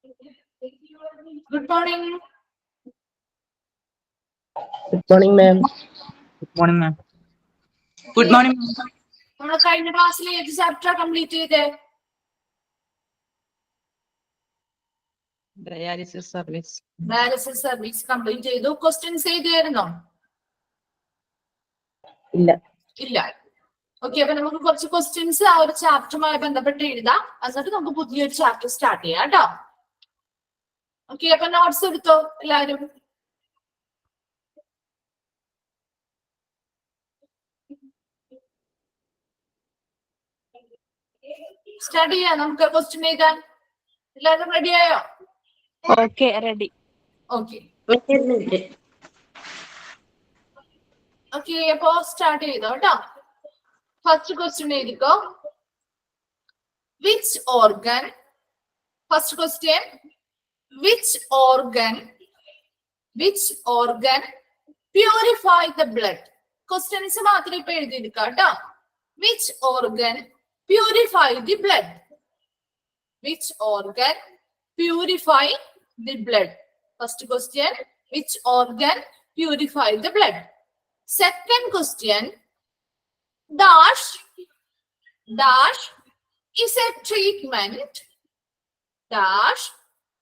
Good morning. Good morning, ma'am. Good morning, ma'am. Good morning, ma'am. നമ്മൾ കഴിഞ്ഞ ക്ലാസ്സിൽ ഏത് ചാപ്റ്റർ കംപ്ലീറ്റ് ചെയ്തേ? Dialysis service. Dialysis service complete ചെയ്തു. ക്വസ്റ്റ്യൻസ് എഴുതിയായിരുന്നോ? ഇല്ല. ഇല്ല. ഓക്കെ, അപ്പൊ നമുക്ക് കുറച്ച് ക്വസ്റ്റ്യൻസ് ആ ഒരു ചാപ്റ്ററുമായി ബന്ധപ്പെട്ട് എഴുതാം. എന്നിട്ട് നമുക്ക് പുതിയൊരു ചാപ്റ്റർ സ്റ്റാർട്ട് ചെയ്യാം കേട്ടോ. ഓക്കെ, അപ്പൊ നോട്ട്സ് എടുത്തോ എല്ലാരും. സ്റ്റാർട്ട് ചെയ്യാം നമുക്ക് ക്വസ്റ്റ്യൻ എഴുതാൻ. എല്ലാവരും റെഡിയായോ? Okay, ready. ഓക്കെ ഓക്കെ, അപ്പൊ സ്റ്റാർട്ട് ചെയ്തോ കേട്ടോ. ഫസ്റ്റ് ക്വസ്റ്റ്യൻ എഴുതിക്കോ. Which organ, first question, which organ purify the blood. Questions മാത്രം ഇപ്പൊ എഴുതിയെടുക്കാം കേട്ടോ. Which organ purify the blood. Which organ purify the blood. First question, which organ purify the blood. Second question, dash is a treatment. Dash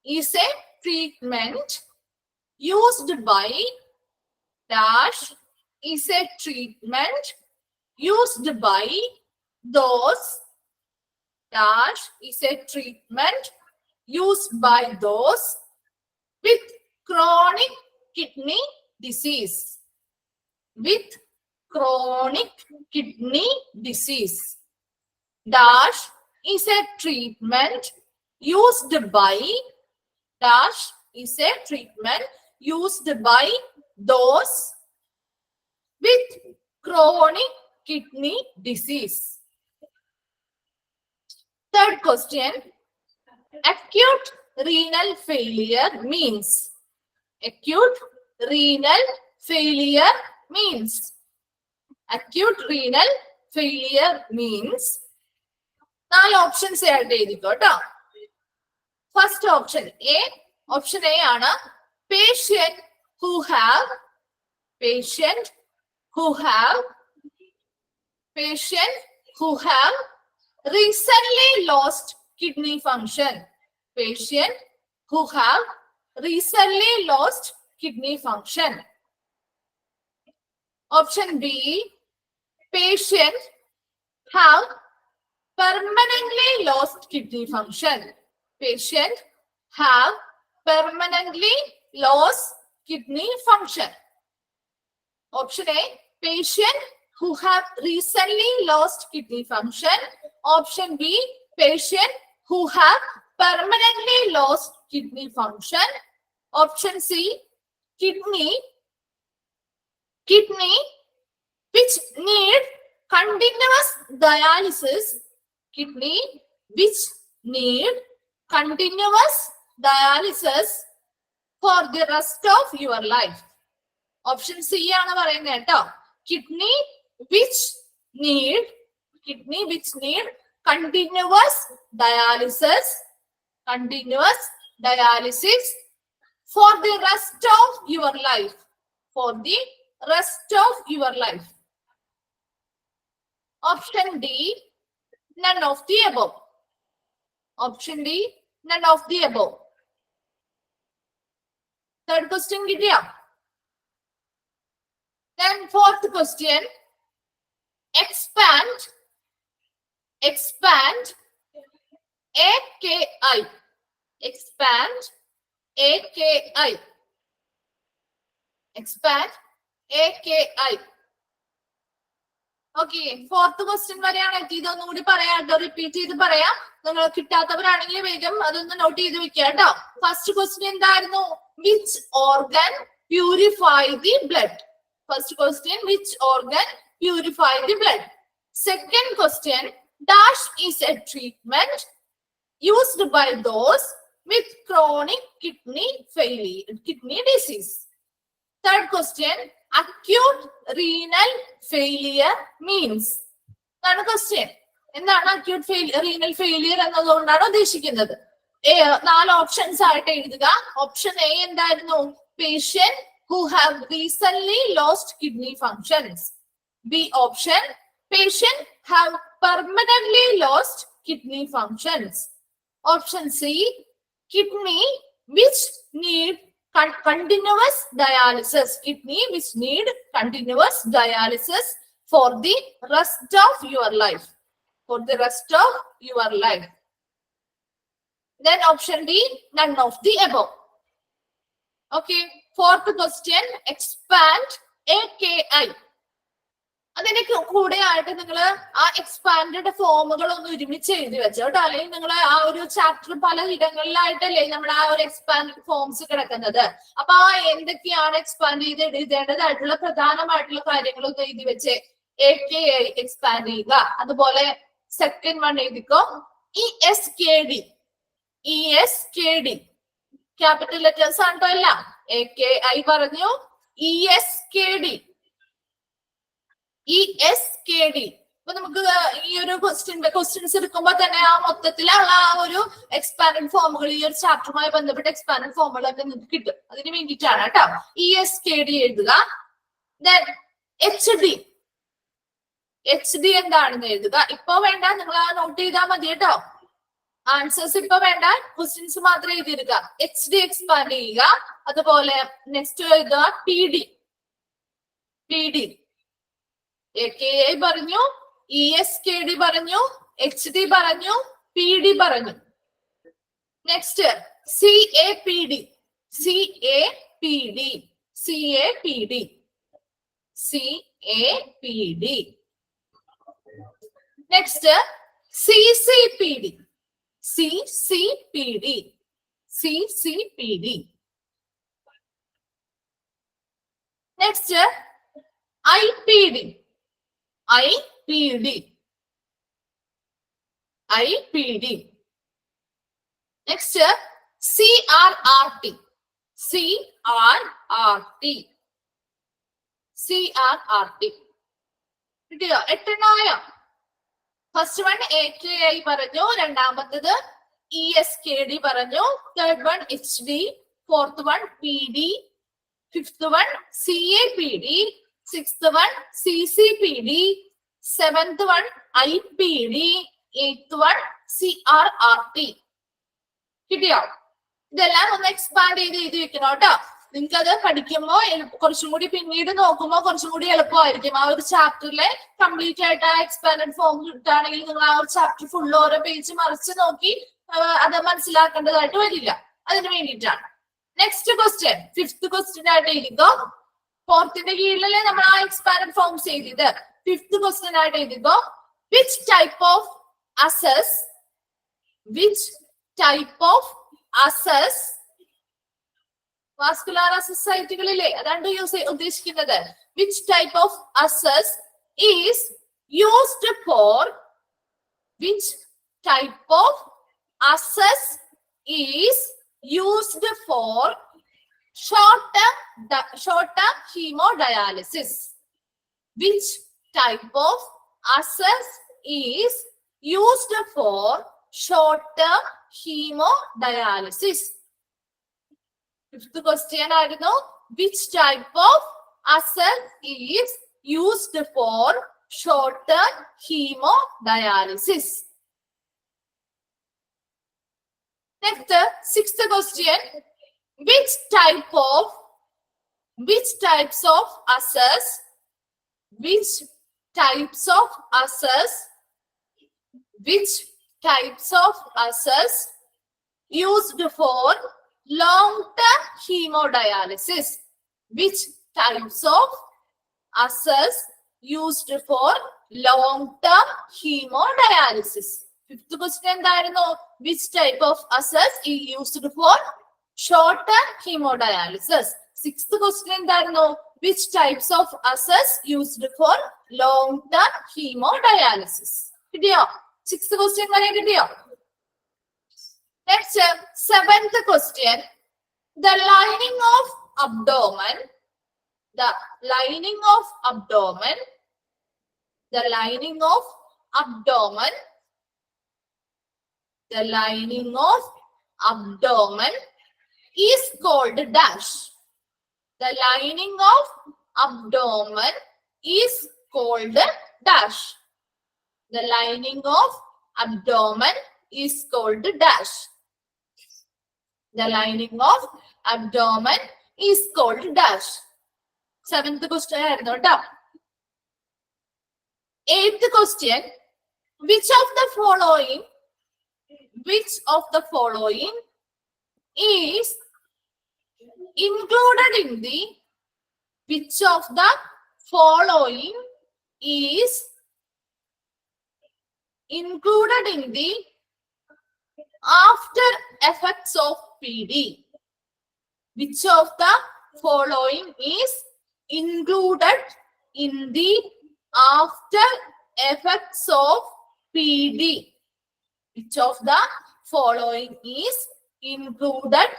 is a treatment used by. Dash is a treatment used by those. Dash is a treatment used by those with chronic kidney disease. With chronic kidney disease. Dash is a treatment used by. Dash is a treatment used by those with chronic kidney disease. Third question, acute renal failure means. Acute renal failure means. Acute renal failure means. 4 options ആയിട്ട് എഴുതിക്കോ കേട്ടോ. First option A. Option A ആണ് patient who have recently lost kidney function. Patient who have recently lost kidney function. Option B, patient have permanently lost kidney function. Patient have permanently lost kidney function. Option A, patient who have recently lost kidney function. Option B, patient who have permanently lost kidney function. Option C, kidney which need continuous dialysis. Kidney which need continuous dialysis for the rest of your life. Option C ആണ് പറയുന്നത് കേട്ടോ. Kidney which need continuous dialysis for the rest of your life. For the rest of your life. Option D, none of the above. Option D, none of the above. Third question കിട്ടിയോ? Then fourth question, expand AKI. Expand AKI. Expand AKI. Okay, fourth question വരെയാണ് എത്തിയത്. ഒന്നും കൂടി പറയാം കേട്ടോ, repeat ചെയ്ത് പറയാം. നിങ്ങൾ കിട്ടാത്തവരാണെങ്കിൽ വേഗം അതൊന്ന് നോട്ട് ചെയ്ത് വെക്കുക കേട്ടോ. ഫസ്റ്റ് ക്വസ്റ്റ്യൻ എന്തായിരുന്നു? Which organ purify the blood. First question, which organ purify the blood. Second question, dash is a treatment used by those with chronic kidney disease. Third question, acute renal failure means. എന്താണ് question? എന്താണ് acute renal failure എന്നതുകൊണ്ടാണ് ഉദ്ദേശിക്കുന്നത്? 4 options ആയിട്ട് എഴുതുക. Option A എന്തായിരുന്നു? Patient who have recently lost kidney functions. B option, patient have permanently lost kidney functions. Option C, kidney which need continuous dialysis. Kidney which need continuous dialysis for the rest of your life. For the rest of your life. Then option D, none of the above. Okay. Fourth question, expand AKI. അതിന്റെ കൂടെ ആയിട്ട് നിങ്ങൾ ആ expand ഫോമുകൾ ഒന്ന് ഒരുമിച്ച് എഴുതി വെച്ചോ കേട്ടോ. അല്ലെങ്കിൽ നിങ്ങൾ ആ ഒരു ചാപ്റ്റർ പല ഇടങ്ങളിലായിട്ടല്ലേ നമ്മുടെ ആ ഒരു എക്സ്പാൻഡ് ഫോംസ് കിടക്കുന്നത്. അപ്പൊ ആ എന്തൊക്കെയാണ് എക്സ്പാൻഡ് ചെയ്ത് എഴുതേണ്ടതായിട്ടുള്ള പ്രധാനമായിട്ടുള്ള കാര്യങ്ങളൊക്കെ എഴുതി വെച്ച് AKI എക്സ്പാൻഡ് ചെയ്യുക. അതുപോലെ സെക്കൻഡ് വൺ എഴുതിക്കോ, ESKD. ക്യാപിറ്റൽ ലെറ്റേഴ്സ് ആണോ എല്ലാം. AKI പറഞ്ഞു, ESKD. അപ്പൊ നമുക്ക് ഈ ഒരു ക്വസ്റ്റ്യൻസ് എടുക്കുമ്പോ തന്നെ ആ മൊത്തത്തിലുള്ള ആ ഒരു എക്സ്പാൻഡ് ഫോമുകൾ, ഈ ഒരു ചാപ്റ്ററുമായി ബന്ധപ്പെട്ട എക്സ്പാൻഡ് ഫോമുകളൊക്കെ നിങ്ങൾക്ക് കിട്ടും. അതിന് വേണ്ടിയിട്ടാണ് കേട്ടോ ESKD എഴുതുക. ദെൻ HD എന്താണെന്ന് എഴുതുക. ഇപ്പൊ വേണ്ട, നിങ്ങൾ ആ നോട്ട് ചെയ്താൽ മതി കേട്ടോ. ആൻസേഴ്സ് ഇപ്പൊ വേണ്ട, ക്വസ്റ്റ്യൻസ് മാത്രം എഴുതിയെടുക്കുക. HD എക്സ്പാൻഡ് ചെയ്യുക. അതുപോലെ നെക്സ്റ്റ് എഴുതുക PD. AKI പറഞ്ഞു, ESKD പറഞ്ഞു, HD പറഞ്ഞു, PD പറഞ്ഞു. Next CAPD. Next CCPD. Next IPD. Next CRRT. കിട്ടിയോ? 8 ഫസ്റ്റ് വൺ AKI പറഞ്ഞു, രണ്ടാമത്തത് ESKD പറഞ്ഞു, third one HD, fourth one PD, fifth one CAPD, sixth one CCPD, seventh one IPD, eighth one CRRT. കിട്ടിയോ? ഇതെല്ലാം ഒന്ന് expand ചെയ്ത് എഴുതി വെക്കണം കേട്ടോ. നിങ്ങൾക്ക് അത് പഠിക്കുമ്പോ കുറച്ചും കൂടി പിന്നീട് നോക്കുമ്പോൾ കുറച്ചും കൂടി എളുപ്പമായിരിക്കും. ആ ഒരു ചാപ്റ്ററിലെ കംപ്ലീറ്റ് ആയിട്ട് ആ എക്സ്പാൻഡ് ഫോം കിട്ടുകയാണെങ്കിൽ നിങ്ങൾ ആ ഒരു ചാപ്റ്റർ ഫുൾ ഓരോ പേജ് മറിച്ച് നോക്കി അത് മനസ്സിലാക്കേണ്ടതായിട്ട് വരില്ല. അതിന് വേണ്ടിയിട്ടാണ്. നെക്സ്റ്റ് ക്വസ്റ്റ്യൻ, ഫിഫ്ത് ക്വസ്റ്റ്യൻ ആയിട്ട് എഴുതിക്കോ. ഫോർത്തിന്റെ കീഴിലല്ലേ നമ്മൾ ആ എക്സ്പാൻഡ് ഫോംസ് എഴുതിയത്. ഫിഫ്ത് ക്വസ്റ്റ്യൻ ആയിട്ട് എഴുതിക്കോ. Which type of access vascular access സൈറ്റുകളിലെ അതാണ് ഉദ്ദേശിക്കുന്നത്. Which type of access is used for short-term hemodialysis? Which type of access is used for short-term hemodialysis? Fifth question ആയിരുന്നു, which type of access is used for short-term hemodialysis? Next, sixth question, which types of access used for long-term hemodialysis? Which types of access used for long-term hemodialysis? Fifth question എന്തായിരുന്നു? Which type of access is used for short-term hemodialysis? Sixth question എന്തായിരുന്നു? Which types of access used for long-term hemodialysis? കിട്ടിയോ? Sixth question വരെ കിട്ടിയോ? Next, seventh question. The lining of abdomen abdomen is called dash. The lining of abdomen is called dash. The lining of abdomen is called dash. The lining of abdomen is called dash. 7th question ആയിരുന്നു കേട്ടോ. 8th question. Which of the following is included in the after effects of PD? Which of the following is included in the after effects of PD? Which of the following is included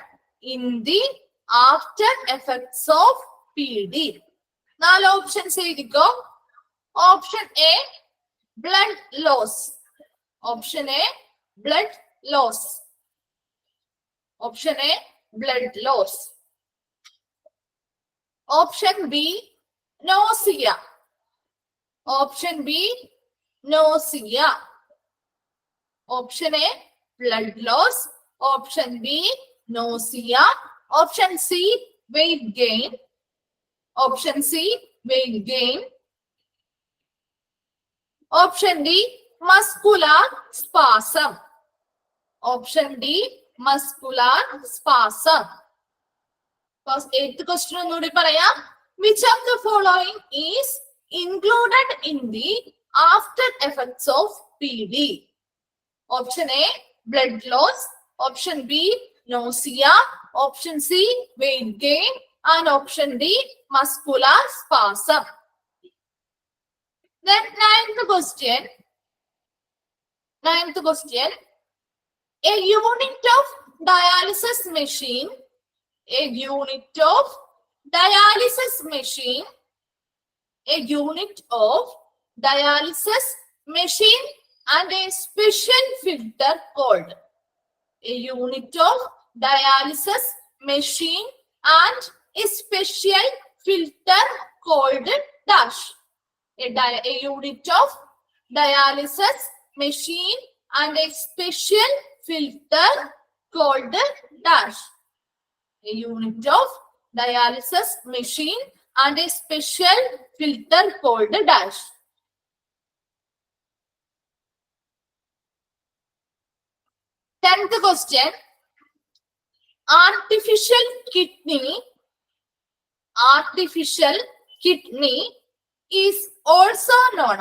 in the after effects of PD? 4 options എഴുതിക്കോ. Option A blood loss. Option A blood loss. Option A blood loss. Option B nausea. Option B nausea. Option A blood loss. Option B nausea. Option C weight gain. Option C weight gain. Option D muscular spasm. Option D muscular spasm. 8th question ഒന്നുകൂടി പറയാം. Which of the following is included in the after effects of PD? Option A blood loss. Option B nausea. Option C weight gain. And option D muscular spasm. Then 9th question. A unit of dialysis machine. A unit of dialysis machine. A unit of dialysis machine and a special filter called. A unit of dialysis machine and a special filter called dash. A unit of dialysis machine and a special filter called dash. A unit of dialysis machine and a special filter called dash. Tenth question. Artificial kidney is also known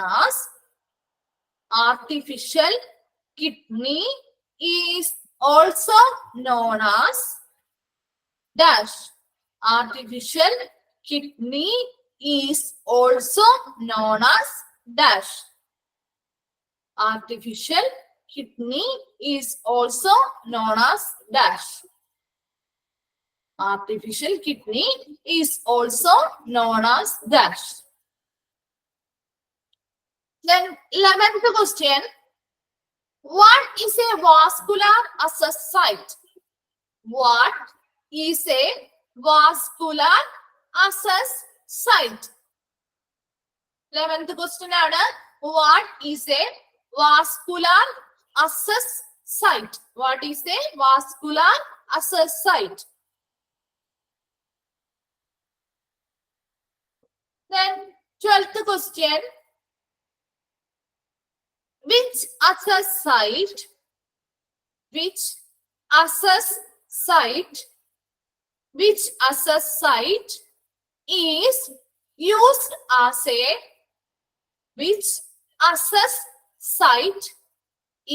as dash. Artificial kidney is also known as dash. Artificial kidney is also known as dash. Artificial kidney is also known as dash. Then 11th question. What is a vascular access site? What is a vascular access site? 11th question ആണ്. What is a vascular access site? What is a vascular access site? Then 12th question. Which access site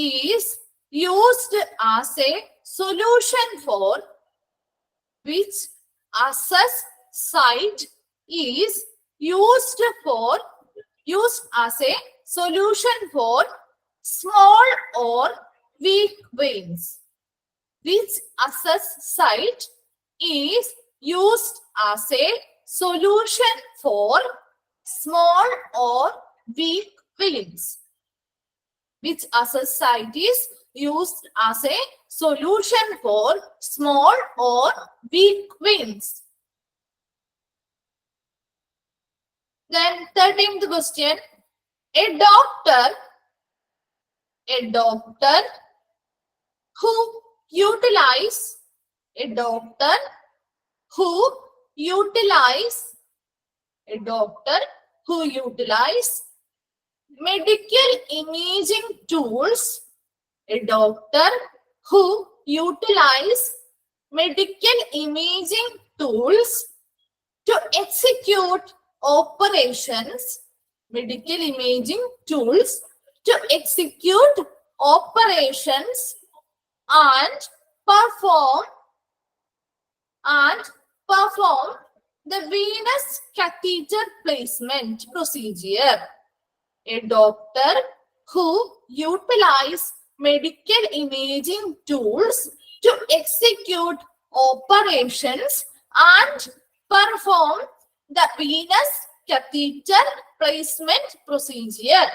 is used as a solution for small or weak veins? Which access site is used as a solution for small or weak veins? Which access site is used as a solution for small or weak veins. Then 13th question. A doctor who utilize medical imaging tools, to execute operations, and perform the venous catheter placement procedure. A doctor who utilize medical imaging tools to execute operations and perform the venous catheter placement procedure.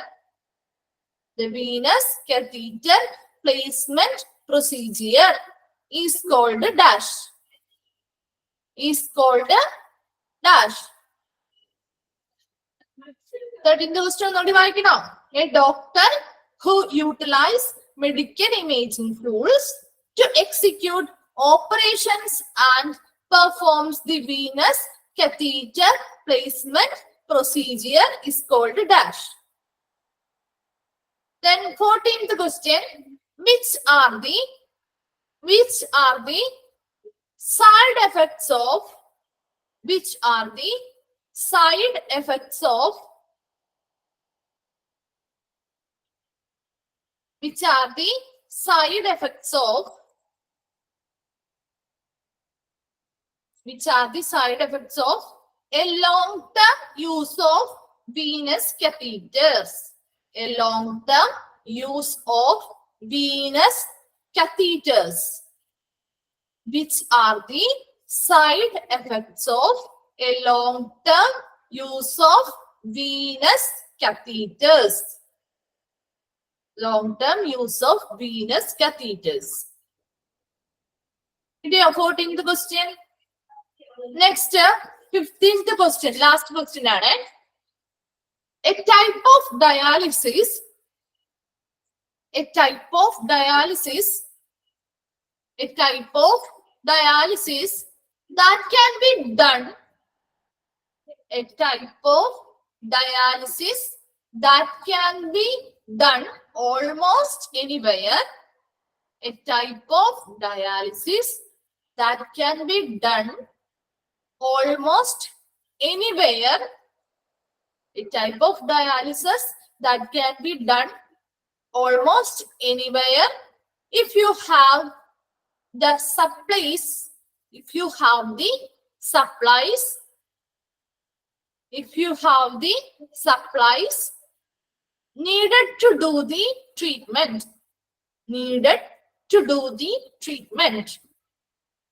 The venous catheter placement procedure is called dash. 13th question ഒന്നുകൂടി വായിക്കണോ? A doctor who utilize medical imaging tools to execute operations and performs the venous catheter placement procedure is called dash. Then 14th question. Which are the side effects of a long-term use of venous catheters? A long-term use of venous catheters. Which are the side effects of a long-term use of venous catheters? Long-term use of venous catheters. 14th question. Next, 15th question. Last question. A type of dialysis that can be done. A type of dialysis that can be done almost anywhere. A type of dialysis that can be done almost anywhere. A type of dialysis that can be done almost anywhere if you have the supplies,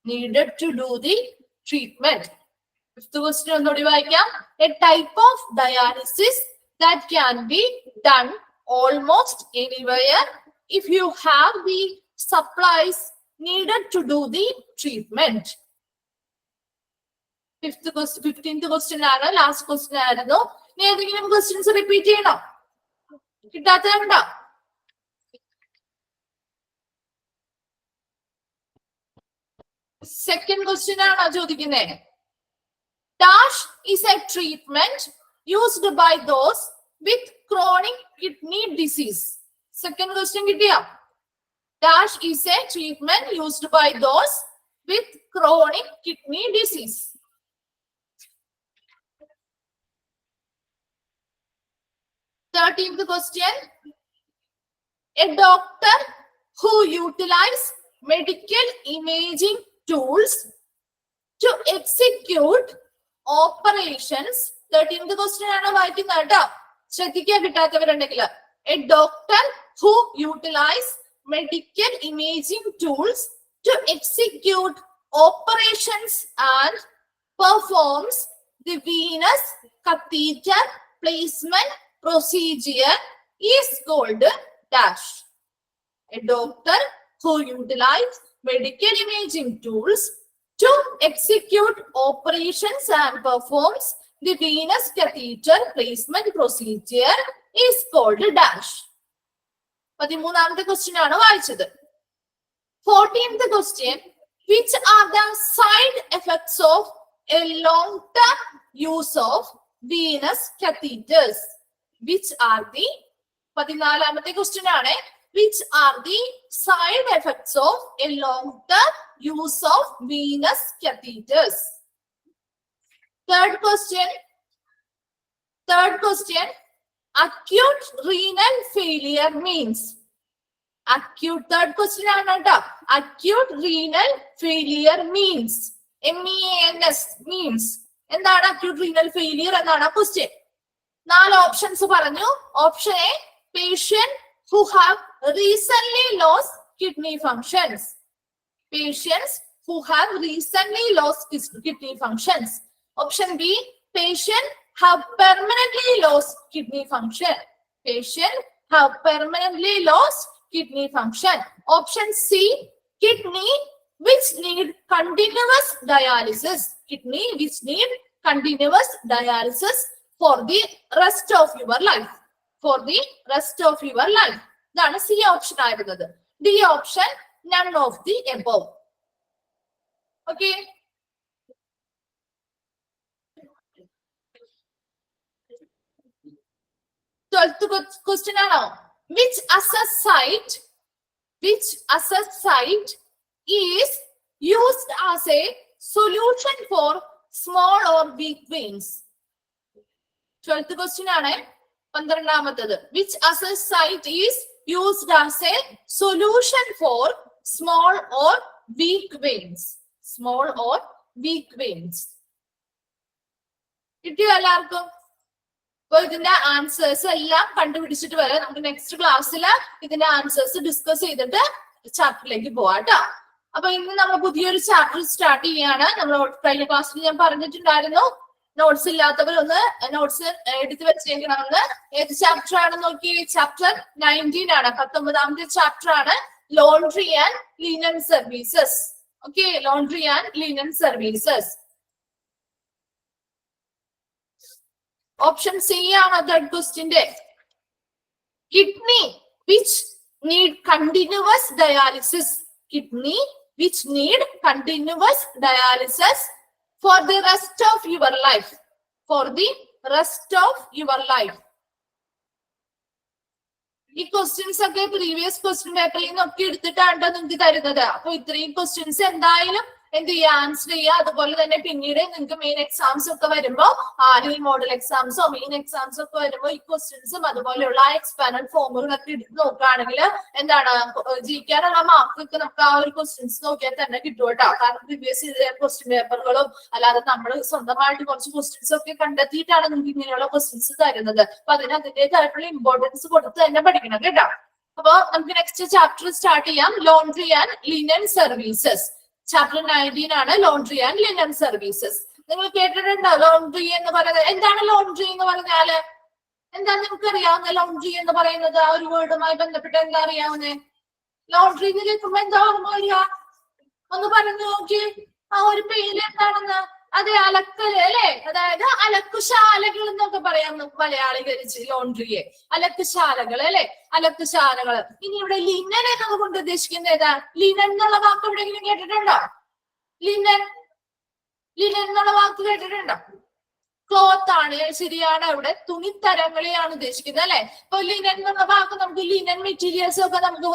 needed to do the treatment. Fifth question ഒന്നുകൂടി വായിക്കാം. A type of dialysis that can be done almost anywhere if you have the supplies needed to do the treatment. 15th question ആണ്. Last question ആയിരുന്നു. ഇനി ഏതെങ്കിലും questions repeat ചെയ്യണോ? കിട്ടാത്തതുണ്ടോ? Second question ആണോ ചോദിക്കുന്നത്? Dash is a treatment used by those with chronic kidney disease. Second question കിട്ടിയോ? Dash is a treatment used by those with chronic kidney disease. 13th question. A doctor who utilize medical imaging tools to execute operations. 13th question ആണ് വായിക്കുന്നത് കേട്ടോ. ശ്രദ്ധിക്കാൻ കിട്ടാത്തവരുണ്ടെങ്കിൽ. A doctor who utilize medical imaging tools to execute operations and performs the venous catheter placement procedure is called dash. A doctor who utilizes medical imaging tools to execute operations and performs the venous catheter placement procedure is called dash. 13th question ആണ് വായിച്ചത്. 14th question, which are the side effects of a long-term use of venous catheters? Which are the 14th question ആണ്, which are the side effects of a long-term use of venous catheters? Third question, acute renal failure means. Acute, third question ആണ് കേട്ടോ. Acute renal failure means. MEANS means. എന്താണ് acute renal failure എന്നാണ് question. 4 options പറഞ്ഞു. Option A, patient who have recently lost kidney functions. Patients who have recently lost kidney functions. Option B, patient have permanently lost kidney function. Patient have permanently lost kidney function. Option C, kidney which need continuous dialysis. Kidney which need continuous dialysis for the rest of your life. For the rest of your life. ഇതാണ് C option ആയിരുന്നത്. D option, none of the above. Okay. Twelfth question ആണോ? Which access site is used as a solution for small or weak veins? 12th question ആണ്. 12th. Which access site is used as a solution for small or weak veins? Small or weak veins. കിട്ടിയോ എല്ലാവർക്കും? അപ്പൊ ഇതിന്റെ answers എല്ലാം കണ്ടുപിടിച്ചിട്ട് വരാം. നമുക്ക് next ക്ലാസ്സിൽ ഇതിന്റെ ആൻസേഴ്സ് ഡിസ്കസ് ചെയ്തിട്ട് ചാപ്റ്ററിലേക്ക് പോവാം കേട്ടോ. അപ്പൊ ഇന്ന് നമ്മൾ പുതിയൊരു ചാപ്റ്റർ സ്റ്റാർട്ട് ചെയ്യാണ്. നമ്മൾ കഴിഞ്ഞ ക്ലാസ്സിൽ ഞാൻ പറഞ്ഞിട്ടുണ്ടായിരുന്നു, നോട്ട്സ് ഇല്ലാത്തവർ ഒന്ന് നോട്ട്സ് എടുത്ത് വെച്ചേക്കണമെന്ന്. ഏത് ചാപ്റ്റർ ആണെന്ന് നോക്കി, ചാപ്റ്റർ 19 ആണ്. 19th ചാപ്റ്റർ ആണ് laundry and linen services. Okay, laundry and linen services. Option C ആണ് തേർഡ് ക്വസ്റ്റ്യന്റെ. Kidney which need continuous dialysis. Kidney which need continuous dialysis for the rest of your life. For the rest of your life. ഈ questions ഒക്കെ previous question പേപ്പറിൽ നിന്നൊക്കെ എടുത്തിട്ടാണ് നിങ്ങൾക്ക് തരുന്നത്. അപ്പൊ ഇത്രയും ക്വസ്റ്റ്യൻസ് എന്തായാലും എന്ത് ചെയ്യുക, ആൻസർ ചെയ്യുക. അതുപോലെ തന്നെ പിന്നീട് നിങ്ങൾക്ക് മെയിൻ എക്സാംസ് ഒക്കെ വരുമ്പോ, ആദ്യം മോഡൽ എക്സാംസോ മെയിൻ എക്സാംസോ ഒക്കെ വരുമ്പോ ഈ ക്വസ്റ്റ്യൻസും അതുപോലെയുള്ള ആ എക്സ്പാൻഡ് ഫോമുകളൊക്കെ എടുത്ത് നോക്കുകയാണെങ്കിൽ എന്താണ് ജയിക്കാനുള്ള മാർക്കൊക്കെ നമുക്ക് ആ ഒരു ക്വസ്റ്റ്യൻസ് നോക്കിയാൽ തന്നെ കിട്ടും കേട്ടോ. കാരണം പ്രീവിയസ് ക്വസ്റ്റ്യൻ പേപ്പറുകളും അല്ലാതെ നമ്മൾ സ്വന്തമായിട്ട് കുറച്ച് ക്വസ്റ്റ്യൻസ് ഒക്കെ കണ്ടെത്തിയിട്ടാണ് നിങ്ങൾക്ക് ഇങ്ങനെയുള്ള ക്വസ്റ്റ്യൻസ് തരുന്നത്. അപ്പൊ അതിന് അതിന്റേതായിട്ടുള്ള ഇമ്പോർട്ടൻസ് കൊടുത്ത് തന്നെ പഠിക്കണം കേട്ടോ. അപ്പൊ നമുക്ക് നെക്സ്റ്റ് ചാപ്റ്റർ സ്റ്റാർട്ട് ചെയ്യാം. Laundry and linen services. Chapter 19 ആണ് ലോണ്ടറി ആൻഡ് ലിനൻ സർവീസസ്. നിങ്ങൾ കേട്ടിട്ടുണ്ടോ ലോണ്ടറി എന്ന് പറയുന്നത്? എന്താണ് ലോണ്ടറി എന്ന് പറഞ്ഞാല്? എന്താ നിങ്ങൾക്ക് അറിയാവുന്ന ലോണ്ടറി എന്ന് പറയുന്നത്? ആ ഒരു വേർഡുമായി ബന്ധപ്പെട്ട് എന്താ അറിയാവുന്നേ? ലോണ്ടറി എന്ന് കേൾക്കുമ്പോ എന്താ ഓർമ്മ വരിക? ഒന്ന് പറഞ്ഞു നോക്കി. ആ ഒരു പേര് എന്താണെന്ന്? അതെ, അലക്കല് അല്ലെ? അതായത് അലക്കുശാലകൾ എന്നൊക്കെ പറയാം മലയാളീകരിച്ച് ലോണ്ടറിയെ. അലക്കുശാലകൾ അല്ലെ? അലക്കുശാലകൾ. ഇനി ഇവിടെ ലിനൻ എന്നത് കൊണ്ട് ഉദ്ദേശിക്കുന്നത് ഏതാ? ലിനൻ എന്നുള്ള വാക്ക് എവിടെയെങ്കിലും കേട്ടിട്ടുണ്ടോ? ലിനൻ എന്നുള്ള വാക്ക് കേട്ടിട്ടുണ്ടോ? ക്ലോത്ത് ആണ്, ശരിയാണ്. അവിടെ തുണിത്തരങ്ങളെയാണ് ഉദ്ദേശിക്കുന്നത് അല്ലെ? ഇപ്പൊ ലിനൻ എന്നുള്ള വാക്ക് നമുക്ക് ലിനൻ മെറ്റീരിയൽസ് ഒക്കെ നമുക്ക്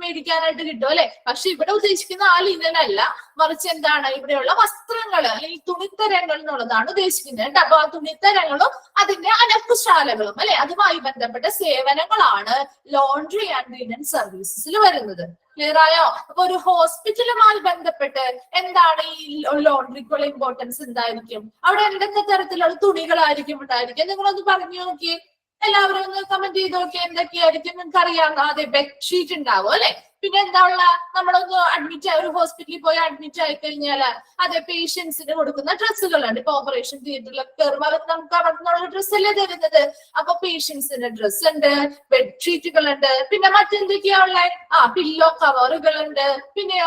മേടിക്കാനായിട്ട് കിട്ടും അല്ലെ? പക്ഷെ ഇവിടെ ഉദ്ദേശിക്കുന്ന ആ ലിനൻ അല്ല, മറിച്ച് എന്താണ് ഇവിടെയുള്ള വസ്ത്രങ്ങൾ അല്ലെങ്കിൽ തുണിത്തരങ്ങൾ എന്നുള്ളതാണ് ഉദ്ദേശിക്കുന്നത്. അപ്പൊ ആ തുണിത്തരങ്ങളും അതിന്റെ അലക്കുശാലകളും അല്ലെ, അതുമായി ബന്ധപ്പെട്ട സേവനങ്ങളാണ് ലോണ്ടറി ആൻഡ് ലിനൻ സർവീസസിൽ വരുന്നത്. ക്ലിയർ ആയോ? അപ്പൊ ഒരു ഹോസ്പിറ്റലുമായി ബന്ധപ്പെട്ട് എന്താണ് ഈ ലോണ്ടറിക്കുള്ള ഇമ്പോർട്ടൻസ് എന്തായിരിക്കും? അവിടെ എന്തൊക്കെ തരത്തിലുള്ള തുണികളായിരിക്കും ഉണ്ടായിരിക്കും? നിങ്ങളൊന്ന് പറഞ്ഞു നോക്കിയേ. എല്ലാവരും ഒന്ന് കമന്റ് ചെയ്ത് നോക്കി എന്തൊക്കെയായിരിക്കും നിങ്ങൾക്ക് അറിയാവുന്ന. അതെ, ബെഡ്ഷീറ്റ് ഉണ്ടാവും അല്ലെ. പിന്നെ എന്താ ഉള്ള, നമ്മളൊന്ന് അഡ്മിറ്റ് ഒരു ഹോസ്പിറ്റലിൽ പോയി അഡ്മിറ്റ് ആയി കഴിഞ്ഞാല് അതെ പേഷ്യൻസിന് കൊടുക്കുന്ന ഡ്രസ്സുകളുണ്ട്. ഇപ്പൊ ഓപ്പറേഷൻ തിയേറ്ററിലൊക്കെ കയറുമ്പോൾ അവർക്ക് നമുക്ക് അവിടെ നിന്നുള്ള ഡ്രസ്സ് അല്ലേ തരുന്നത്. അപ്പൊ പേഷ്യൻസിന് ഡ്രസ്സ് ഉണ്ട്, ബെഡ്ഷീറ്റുകൾ ഉണ്ട്, പിന്നെ മറ്റെന്തൊക്കെയാ ഉള്ളത്, പില്ലോ കവറുകളുണ്ട്, പിന്നെ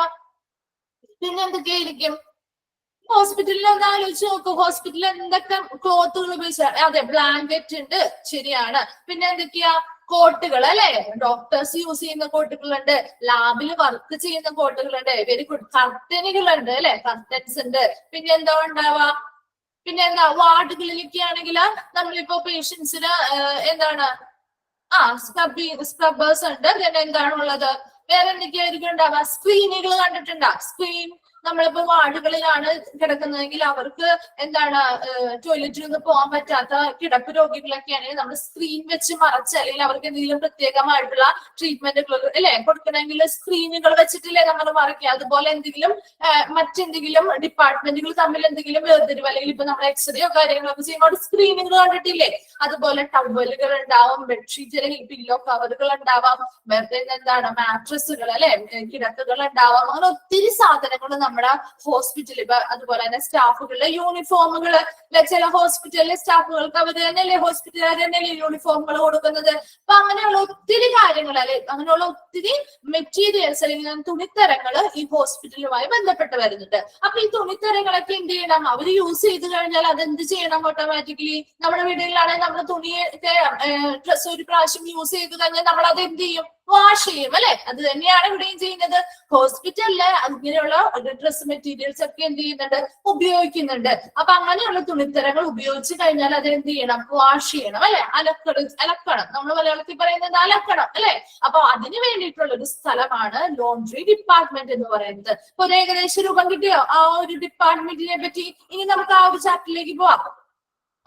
എന്തൊക്കെയായിരിക്കും ഹോസ്പിറ്റലിൽ ഒന്ന് ആലോചിച്ച് നോക്കൂ. ഹോസ്പിറ്റലിൽ എന്തൊക്കെ ക്ലോത്തുകൾ ഉപയോഗിച്ചാൽ, അതെ ബ്ലാങ്കറ്റ് ഉണ്ട്, ശരിയാണ്. പിന്നെ എന്തൊക്കെയാ കോട്ടുകൾ അല്ലെ, ഡോക്ടേഴ്സ് യൂസ് ചെയ്യുന്ന കോട്ടുകളുണ്ട്, ലാബിൽ വർക്ക് ചെയ്യുന്ന കോട്ടുകളുണ്ട്, വെരി ഗുഡ്. കർട്ടനുകളുണ്ട് അല്ലെ, കർട്ടൻസ് ഉണ്ട്. പിന്നെ എന്താ ഉണ്ടാവാ, പിന്നെ എന്താ വാർഡുകളിലൊക്കെ ആണെങ്കിൽ നമ്മളിപ്പോ പേഷ്യൻസിന് എന്താണ് സ്ക്രബേഴ്സ് ഉണ്ട്. പിന്നെ എന്താണുള്ളത്, വേറെ എന്തൊക്കെയായിരിക്കും ഉണ്ടാവുക, സ്ക്രീനുകൾ കണ്ടിട്ടുണ്ടോ? സ്ക്രീൻ നമ്മളിപ്പോ വാർഡുകളിലാണ് കിടക്കുന്നതെങ്കിൽ അവർക്ക് എന്താണ് ടോയ്ലറ്റിൽ നിന്ന് പോകാൻ പറ്റാത്ത കിടപ്പ് രോഗികളൊക്കെ ആണെങ്കിൽ നമ്മൾ സ്ക്രീൻ വെച്ച് മറച്ച്, അല്ലെങ്കിൽ അവർക്ക് എന്തെങ്കിലും പ്രത്യേകമായിട്ടുള്ള ട്രീറ്റ്മെന്റുകൾ അല്ലെ കൊടുക്കണമെങ്കിൽ സ്ക്രീനുകൾ വെച്ചിട്ടില്ലേ നമ്മൾ മറക്കുക. അതുപോലെ എന്തെങ്കിലും മറ്റെന്തെങ്കിലും ഡിപ്പാർട്ട്മെന്റുകൾ തമ്മിൽ എന്തെങ്കിലും വേർതിരിവ്, അല്ലെങ്കിൽ ഇപ്പൊ നമ്മൾ എക്സ്റേയോ കാര്യങ്ങളൊക്കെ ചെയ്യുമ്പോൾ സ്ക്രീനുകൾ കണ്ടിട്ടില്ലേ. അതുപോലെ ടവലുകൾ ഉണ്ടാവും, ബെഡ്ഷീറ്റ് അല്ലെങ്കിൽ പില്ലോ കവറുകൾ ഉണ്ടാവാം, വേറെ എന്താണ് മാട്രസുകൾ അല്ലെ, കിടക്കുകൾ ഉണ്ടാവാം. അങ്ങനെ ഒത്തിരി സാധനങ്ങൾ നമ്മുടെ ഹോസ്പിറ്റലിൽ. ഇപ്പൊ അതുപോലെ തന്നെ സ്റ്റാഫുകളുടെ യൂണിഫോമുകൾ, ചില ഹോസ്പിറ്റലിലെ സ്റ്റാഫുകൾക്ക് അവർ തന്നെയല്ലേ ഹോസ്പിറ്റലുകാർ തന്നെയല്ലേ യൂണിഫോമുകൾ കൊടുക്കുന്നത്. അപ്പൊ അങ്ങനെയുള്ള ഒത്തിരി കാര്യങ്ങൾ അല്ലെ, അങ്ങനെയുള്ള ഒത്തിരി മെറ്റീരിയൽസ് അല്ലെങ്കിൽ തുണിത്തരങ്ങൾ ഈ ഹോസ്പിറ്റലുമായി ബന്ധപ്പെട്ട് വരുന്നുണ്ട്. അപ്പൊ ഈ തുണിത്തരങ്ങളൊക്കെ എന്ത് ചെയ്യണം, അവർ യൂസ് ചെയ്ത് കഴിഞ്ഞാൽ അതെന്ത് ചെയ്യണം, ഓട്ടോമാറ്റിക്കലി നമ്മുടെ വീടുകളിലാണെങ്കിൽ നമ്മൾ തുണിയൊക്കെ ഡ്രസ് ഒരു പ്രാവശ്യം യൂസ് ചെയ്ത് കഴിഞ്ഞാൽ നമ്മൾ അത് എന്ത് ചെയ്യും, വാഷ് ചെയ്യും അല്ലെ. അത് തന്നെയാണ് ഇവിടെയും ചെയ്യുന്നത്. ഹോസ്പിറ്റലില് അങ്ങനെയുള്ള ഡ്രസ് മെറ്റീരിയൽസ് ഒക്കെ എന്ത് ചെയ്യുന്നുണ്ട്, ഉപയോഗിക്കുന്നുണ്ട്. അപ്പൊ അങ്ങനെയുള്ള തുണിത്തരങ്ങൾ ഉപയോഗിച്ച് കഴിഞ്ഞാൽ അത് എന്ത് ചെയ്യണം, വാഷ് ചെയ്യണം അല്ലെ, അലക്കണം. നമ്മൾ മലയാളത്തിൽ പറയുന്നത് അലക്കണം അല്ലെ. അപ്പൊ അതിന് വേണ്ടിയിട്ടുള്ള ഒരു സ്ഥലമാണ് ലോണ്ട്രി ഡിപ്പാർട്ട്മെന്റ് എന്ന് പറയുന്നത്. ഒരു ഏകദേശം രൂപം കിട്ടിയോ ആ ഒരു ഡിപ്പാർട്ട്മെന്റിനെ പറ്റി? ഇനി നമുക്ക് ആ ഒരു ചാപ്റ്ററിലേക്ക് പോവാം.